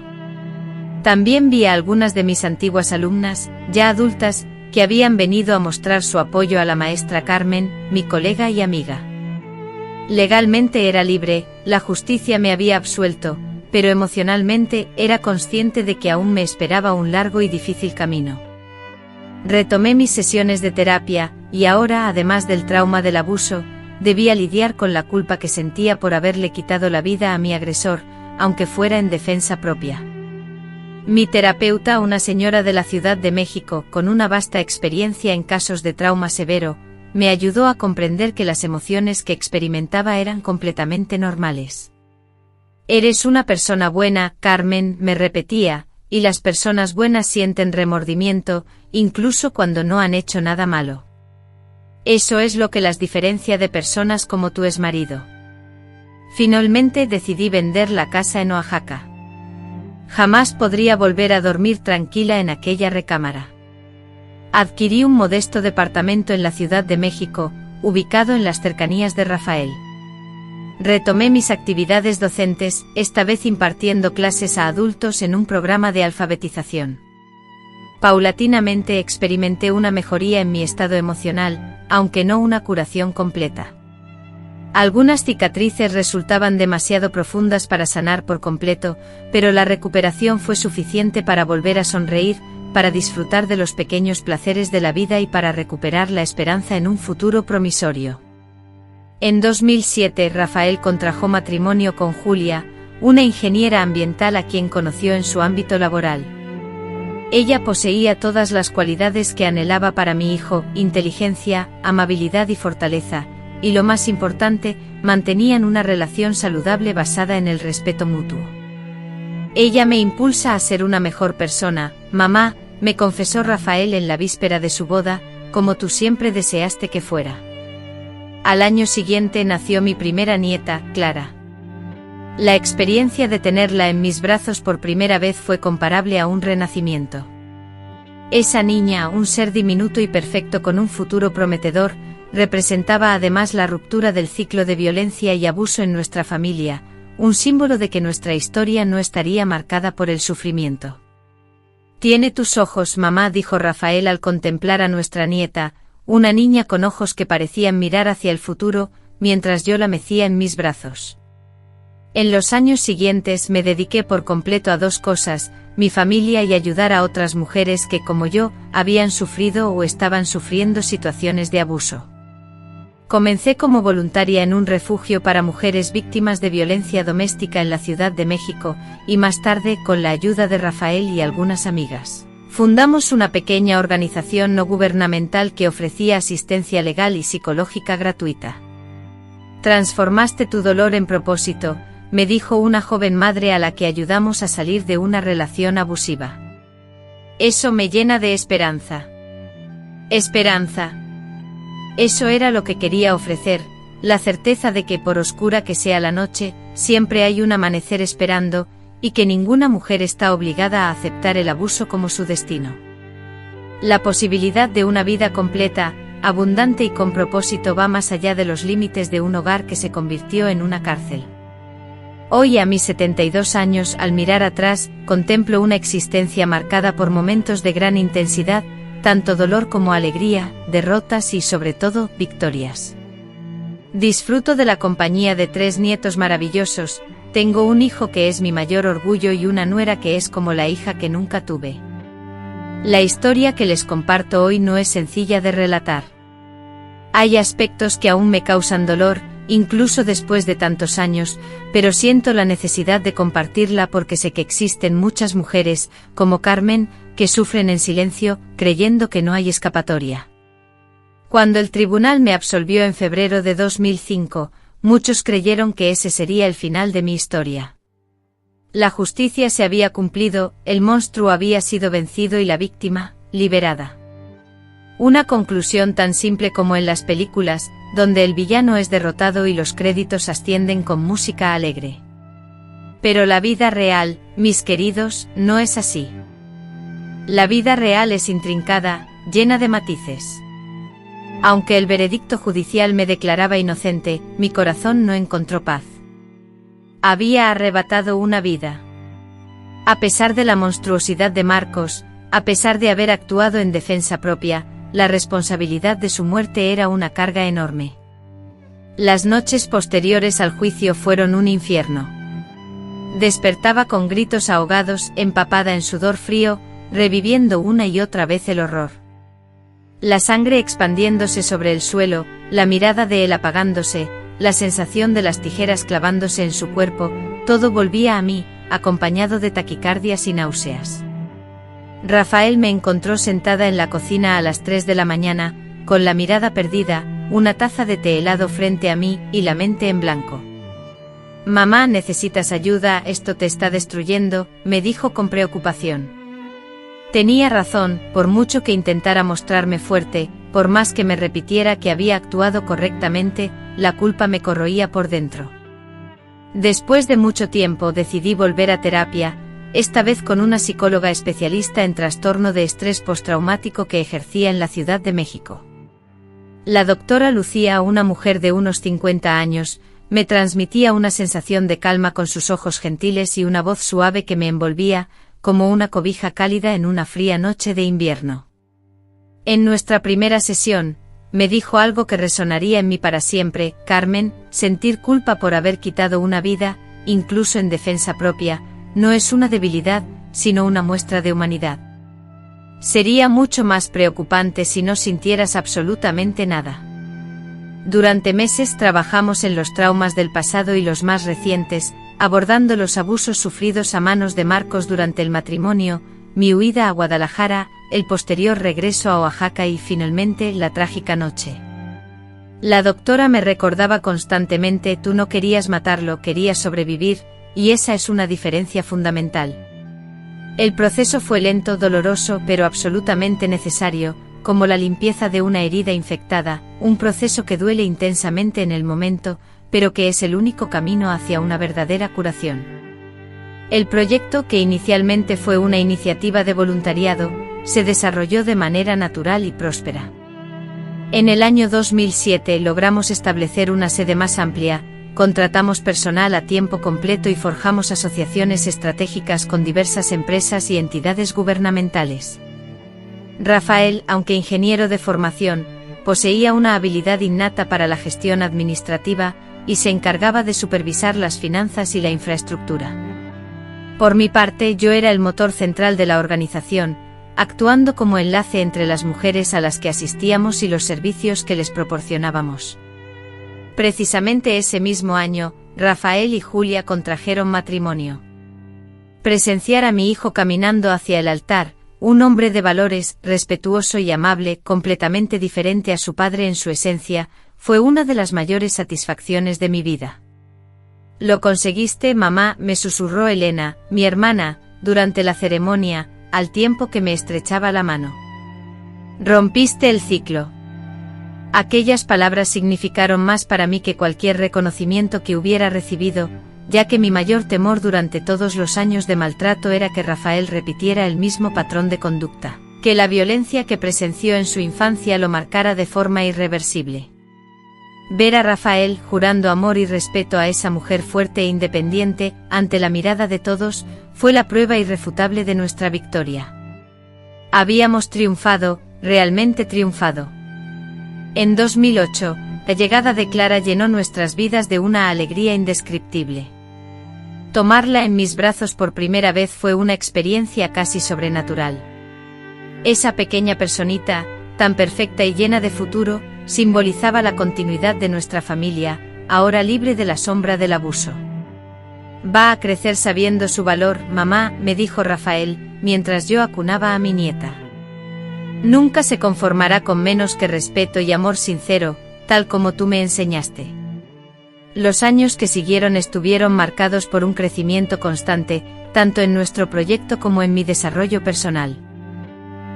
También vi a algunas de mis antiguas alumnas, ya adultas, que habían venido a mostrar su apoyo a la maestra Carmen, mi colega y amiga. Legalmente era libre, la justicia me había absuelto, pero emocionalmente era consciente de que aún me esperaba un largo y difícil camino. Retomé mis sesiones de terapia, y ahora, además del trauma del abuso, debía lidiar con la culpa que sentía por haberle quitado la vida a mi agresor, aunque fuera en defensa propia. Mi terapeuta, una señora de la Ciudad de México con una vasta experiencia en casos de trauma severo, me ayudó a comprender que las emociones que experimentaba eran completamente normales. Eres una persona buena, Carmen, me repetía, y las personas buenas sienten remordimiento, incluso cuando no han hecho nada malo. Eso es lo que las diferencia de personas como tu exmarido. Finalmente decidí vender la casa en Oaxaca. Jamás podría volver a dormir tranquila en aquella recámara. Adquirí un modesto departamento en la Ciudad de México, ubicado en las cercanías de Rafael. Retomé mis actividades docentes, esta vez impartiendo clases a adultos en un programa de alfabetización. Paulatinamente experimenté una mejoría en mi estado emocional, aunque no una curación completa. Algunas cicatrices resultaban demasiado profundas para sanar por completo, pero la recuperación fue suficiente para volver a sonreír, para disfrutar de los pequeños placeres de la vida y para recuperar la esperanza en un futuro promisorio. En 2007, Rafael contrajo matrimonio con Julia, una ingeniera ambiental a quien conoció en su ámbito laboral. Ella poseía todas las cualidades que anhelaba para mi hijo: inteligencia, amabilidad y fortaleza, y lo más importante, mantenían una relación saludable basada en el respeto mutuo. Ella me impulsa a ser una mejor persona, mamá, me confesó Rafael en la víspera de su boda, como tú siempre deseaste que fuera. Al año siguiente nació mi primera nieta, Clara. La experiencia de tenerla en mis brazos por primera vez fue comparable a un renacimiento. Esa niña, un ser diminuto y perfecto con un futuro prometedor, representaba además la ruptura del ciclo de violencia y abuso en nuestra familia, un símbolo de que nuestra historia no estaría marcada por el sufrimiento. Tiene tus ojos, mamá, dijo Rafael al contemplar a nuestra nieta, una niña con ojos que parecían mirar hacia el futuro, mientras yo la mecía en mis brazos. En los años siguientes me dediqué por completo a dos cosas: mi familia y ayudar a otras mujeres que, como yo, habían sufrido o estaban sufriendo situaciones de abuso. Comencé como voluntaria en un refugio para mujeres víctimas de violencia doméstica en la Ciudad de México, y más tarde, con la ayuda de Rafael y algunas amigas, fundamos una pequeña organización no gubernamental que ofrecía asistencia legal y psicológica gratuita. Transformaste tu dolor en propósito, me dijo una joven madre a la que ayudamos a salir de una relación abusiva. Eso me llena de esperanza. Esperanza. Eso era lo que quería ofrecer, la certeza de que, por oscura que sea la noche, siempre hay un amanecer esperando, y que ninguna mujer está obligada a aceptar el abuso como su destino. La posibilidad de una vida completa, abundante y con propósito va más allá de los límites de un hogar que se convirtió en una cárcel. Hoy, a mis 72 años, al mirar atrás, contemplo una existencia marcada por momentos de gran intensidad, tanto dolor como alegría, derrotas y, sobre todo, victorias. Disfruto de la compañía de 3 nietos maravillosos, tengo un hijo que es mi mayor orgullo y una nuera que es como la hija que nunca tuve. La historia que les comparto hoy no es sencilla de relatar. Hay aspectos que aún me causan dolor, incluso después de tantos años, pero siento la necesidad de compartirla porque sé que existen muchas mujeres, como Carmen, que sufren en silencio, creyendo que no hay escapatoria. Cuando el tribunal me absolvió en febrero de 2005, muchos creyeron que ese sería el final de mi historia. La justicia se había cumplido, el monstruo había sido vencido y la víctima, liberada. Una conclusión tan simple como en las películas, donde el villano es derrotado y los créditos ascienden con música alegre. Pero la vida real, mis queridos, no es así. La vida real es intrincada, llena de matices. Aunque el veredicto judicial me declaraba inocente, mi corazón no encontró paz. Había arrebatado una vida. A pesar de la monstruosidad de Marcos, a pesar de haber actuado en defensa propia, la responsabilidad de su muerte era una carga enorme. Las noches posteriores al juicio fueron un infierno. Despertaba con gritos ahogados, empapada en sudor frío, reviviendo una y otra vez el horror. La sangre expandiéndose sobre el suelo, la mirada de él apagándose, la sensación de las tijeras clavándose en su cuerpo, todo volvía a mí, acompañado de taquicardias y náuseas. Rafael me encontró sentada en la cocina a las 3 de la mañana, con la mirada perdida, una taza de té helado frente a mí y la mente en blanco. «Mamá, necesitas ayuda, esto te está destruyendo», me dijo con preocupación. Tenía razón, por mucho que intentara mostrarme fuerte, por más que me repitiera que había actuado correctamente, la culpa me corroía por dentro. Después de mucho tiempo decidí volver a terapia, esta vez con una psicóloga especialista en trastorno de estrés postraumático que ejercía en la Ciudad de México. La doctora Lucía, una mujer de unos 50 años, me transmitía una sensación de calma con sus ojos gentiles y una voz suave que me envolvía, como una cobija cálida en una fría noche de invierno. En nuestra primera sesión, me dijo algo que resonaría en mí para siempre: Carmen, sentir culpa por haber quitado una vida, incluso en defensa propia, no es una debilidad, sino una muestra de humanidad. Sería mucho más preocupante si no sintieras absolutamente nada. Durante meses trabajamos en los traumas del pasado y los más recientes, abordando los abusos sufridos a manos de Marcos durante el matrimonio, mi huida a Guadalajara, el posterior regreso a Oaxaca y finalmente la trágica noche. La doctora me recordaba constantemente: tú no querías matarlo, querías sobrevivir, y esa es una diferencia fundamental. El proceso fue lento, doloroso, pero absolutamente necesario, como la limpieza de una herida infectada, un proceso que duele intensamente en el momento, pero que es el único camino hacia una verdadera curación. El proyecto, que inicialmente fue una iniciativa de voluntariado, se desarrolló de manera natural y próspera. En el año 2007 logramos establecer una sede más amplia, contratamos personal a tiempo completo y forjamos asociaciones estratégicas con diversas empresas y entidades gubernamentales. Rafael, aunque ingeniero de formación, poseía una habilidad innata para la gestión administrativa y se encargaba de supervisar las finanzas y la infraestructura. Por mi parte, yo era el motor central de la organización, actuando como enlace entre las mujeres a las que asistíamos y los servicios que les proporcionábamos. Precisamente ese mismo año, Rafael y Julia contrajeron matrimonio. Presenciar a mi hijo caminando hacia el altar, un hombre de valores, respetuoso y amable, completamente diferente a su padre en su esencia, fue una de las mayores satisfacciones de mi vida. «Lo conseguiste, mamá», me susurró Elena, mi hermana, durante la ceremonia, al tiempo que me estrechaba la mano. «Rompiste el ciclo». Aquellas palabras significaron más para mí que cualquier reconocimiento que hubiera recibido, ya que mi mayor temor durante todos los años de maltrato era que Rafael repitiera el mismo patrón de conducta, que la violencia que presenció en su infancia lo marcara de forma irreversible. Ver a Rafael jurando amor y respeto a esa mujer fuerte e independiente, ante la mirada de todos, fue la prueba irrefutable de nuestra victoria. Habíamos triunfado, realmente triunfado. En 2008, la llegada de Clara llenó nuestras vidas de una alegría indescriptible. Tomarla en mis brazos por primera vez fue una experiencia casi sobrenatural. Esa pequeña personita, tan perfecta y llena de futuro, simbolizaba la continuidad de nuestra familia, ahora libre de la sombra del abuso. «Va a crecer sabiendo su valor, mamá», me dijo Rafael, mientras yo acunaba a mi nieta. «Nunca se conformará con menos que respeto y amor sincero, tal como tú me enseñaste». Los años que siguieron estuvieron marcados por un crecimiento constante, tanto en nuestro proyecto como en mi desarrollo personal.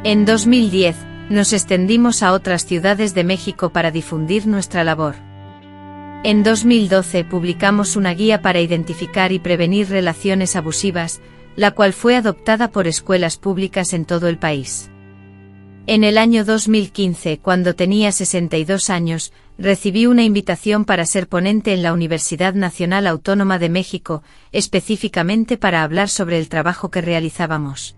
En 2010, nos extendimos a otras ciudades de México para difundir nuestra labor. En 2012 publicamos una guía para identificar y prevenir relaciones abusivas, la cual fue adoptada por escuelas públicas en todo el país. En el año 2015, cuando tenía 62 años, recibí una invitación para ser ponente en la Universidad Nacional Autónoma de México, específicamente para hablar sobre el trabajo que realizábamos.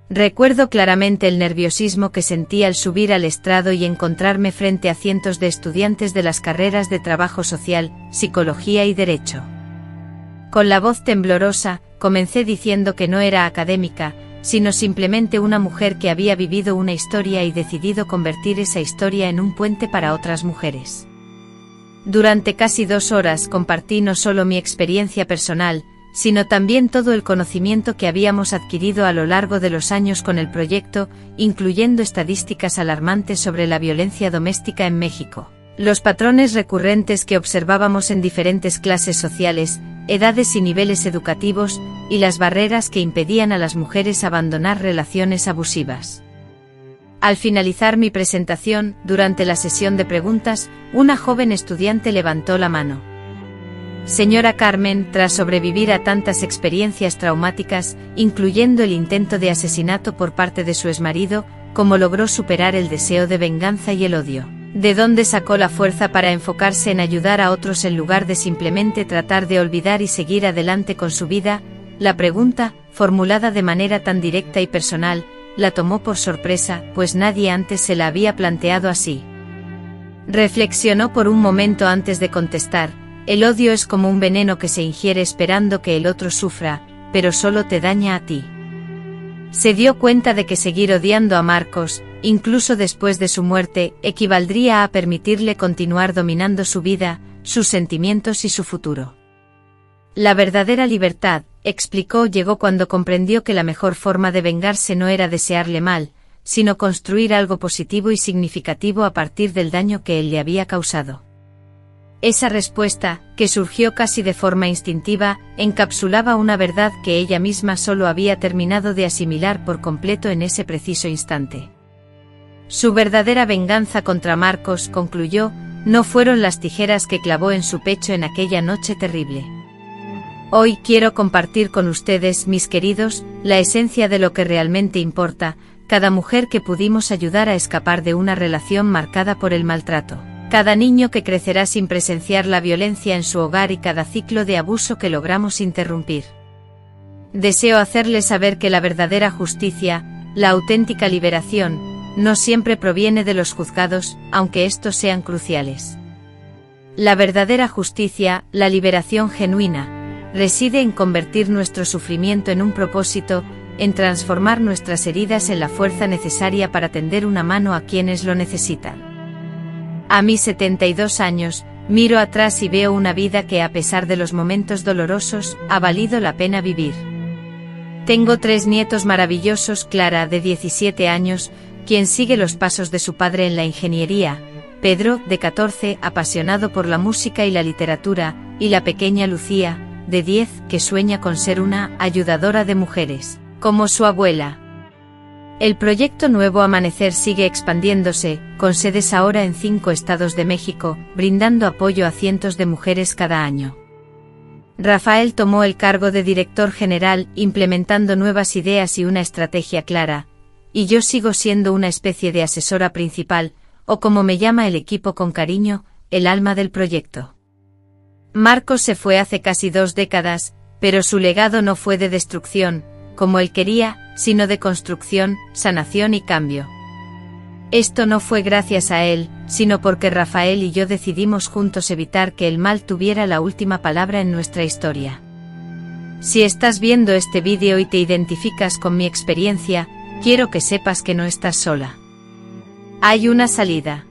Recuerdo claramente el nerviosismo que sentí al subir al estrado y encontrarme frente a cientos de estudiantes de las carreras de Trabajo Social, Psicología y Derecho. Con la voz temblorosa, comencé diciendo que no era académica, sino simplemente una mujer que había vivido una historia y decidido convertir esa historia en un puente para otras mujeres. Durante casi 2 horas compartí no solo mi experiencia personal, sino también todo el conocimiento que habíamos adquirido a lo largo de los años con el proyecto, incluyendo estadísticas alarmantes sobre la violencia doméstica en México, los patrones recurrentes que observábamos en diferentes clases sociales, edades y niveles educativos, y las barreras que impedían a las mujeres abandonar relaciones abusivas. Al finalizar mi presentación, durante la sesión de preguntas, una joven estudiante levantó la mano. Señora Carmen, tras sobrevivir a tantas experiencias traumáticas, incluyendo el intento de asesinato por parte de su exmarido, ¿cómo logró superar el deseo de venganza y el odio? ¿De dónde sacó la fuerza para enfocarse en ayudar a otros en lugar de simplemente tratar de olvidar y seguir adelante con su vida? La pregunta, formulada de manera tan directa y personal, la tomó por sorpresa, pues nadie antes se la había planteado así. Reflexionó por un momento antes de contestar. El odio es como un veneno que se ingiere esperando que el otro sufra, pero solo te daña a ti. Se dio cuenta de que seguir odiando a Marcos, incluso después de su muerte, equivaldría a permitirle continuar dominando su vida, sus sentimientos y su futuro. La verdadera libertad, explicó, llegó cuando comprendió que la mejor forma de vengarse no era desearle mal, sino construir algo positivo y significativo a partir del daño que él le había causado. Esa respuesta, que surgió casi de forma instintiva, encapsulaba una verdad que ella misma solo había terminado de asimilar por completo en ese preciso instante. Su verdadera venganza contra Marcos, concluyó, no fueron las tijeras que clavó en su pecho en aquella noche terrible. Hoy quiero compartir con ustedes, mis queridos, la esencia de lo que realmente importa, cada mujer que pudimos ayudar a escapar de una relación marcada por el maltrato. Cada niño que crecerá sin presenciar la violencia en su hogar y cada ciclo de abuso que logramos interrumpir. Deseo hacerles saber que la verdadera justicia, la auténtica liberación, no siempre proviene de los juzgados, aunque estos sean cruciales. La verdadera justicia, la liberación genuina, reside en convertir nuestro sufrimiento en un propósito, en transformar nuestras heridas en la fuerza necesaria para tender una mano a quienes lo necesitan. A mis 72 años, miro atrás y veo una vida que, a pesar de los momentos dolorosos, ha valido la pena vivir. Tengo 3 nietos maravillosos: Clara, de 17 años, quien sigue los pasos de su padre en la ingeniería; Pedro, de 14, apasionado por la música y la literatura; y la pequeña Lucía, de 10, que sueña con ser una ayudadora de mujeres, como su abuela. El proyecto Nuevo Amanecer sigue expandiéndose, con sedes ahora en 5 estados de México, brindando apoyo a cientos de mujeres cada año. Rafael tomó el cargo de director general, implementando nuevas ideas y una estrategia clara, y yo sigo siendo una especie de asesora principal, o como me llama el equipo con cariño, el alma del proyecto. Marcos se fue hace casi 2 décadas, pero su legado no fue de destrucción, como él quería, sino de construcción, sanación y cambio. Esto no fue gracias a él, sino porque Rafael y yo decidimos juntos evitar que el mal tuviera la última palabra en nuestra historia. Si estás viendo este vídeo y te identificas con mi experiencia, quiero que sepas que no estás sola. Hay una salida.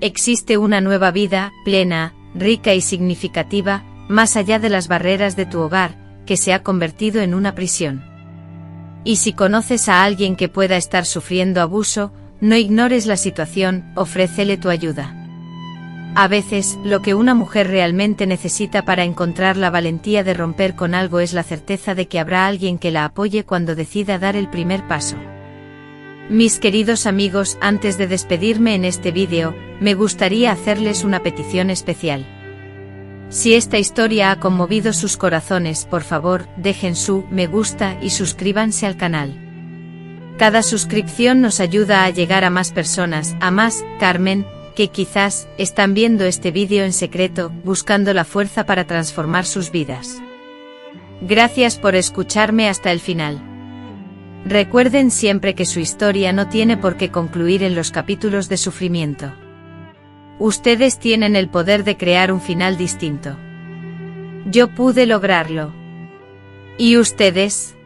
Existe una nueva vida, plena, rica y significativa, más allá de las barreras de tu hogar, que se ha convertido en una prisión. Y si conoces a alguien que pueda estar sufriendo abuso, no ignores la situación, ofrécele tu ayuda. A veces, lo que una mujer realmente necesita para encontrar la valentía de romper con algo es la certeza de que habrá alguien que la apoye cuando decida dar el primer paso. Mis queridos amigos, antes de despedirme en este vídeo, me gustaría hacerles una petición especial. Si esta historia ha conmovido sus corazones, por favor, dejen su me gusta y suscríbanse al canal. Cada suscripción nos ayuda a llegar a más personas, a más, Carmen, que quizás están viendo este vídeo en secreto, buscando la fuerza para transformar sus vidas. Gracias por escucharme hasta el final. Recuerden siempre que su historia no tiene por qué concluir en los capítulos de sufrimiento. Ustedes tienen el poder de crear un final distinto. Yo pude lograrlo. ¿Y ustedes?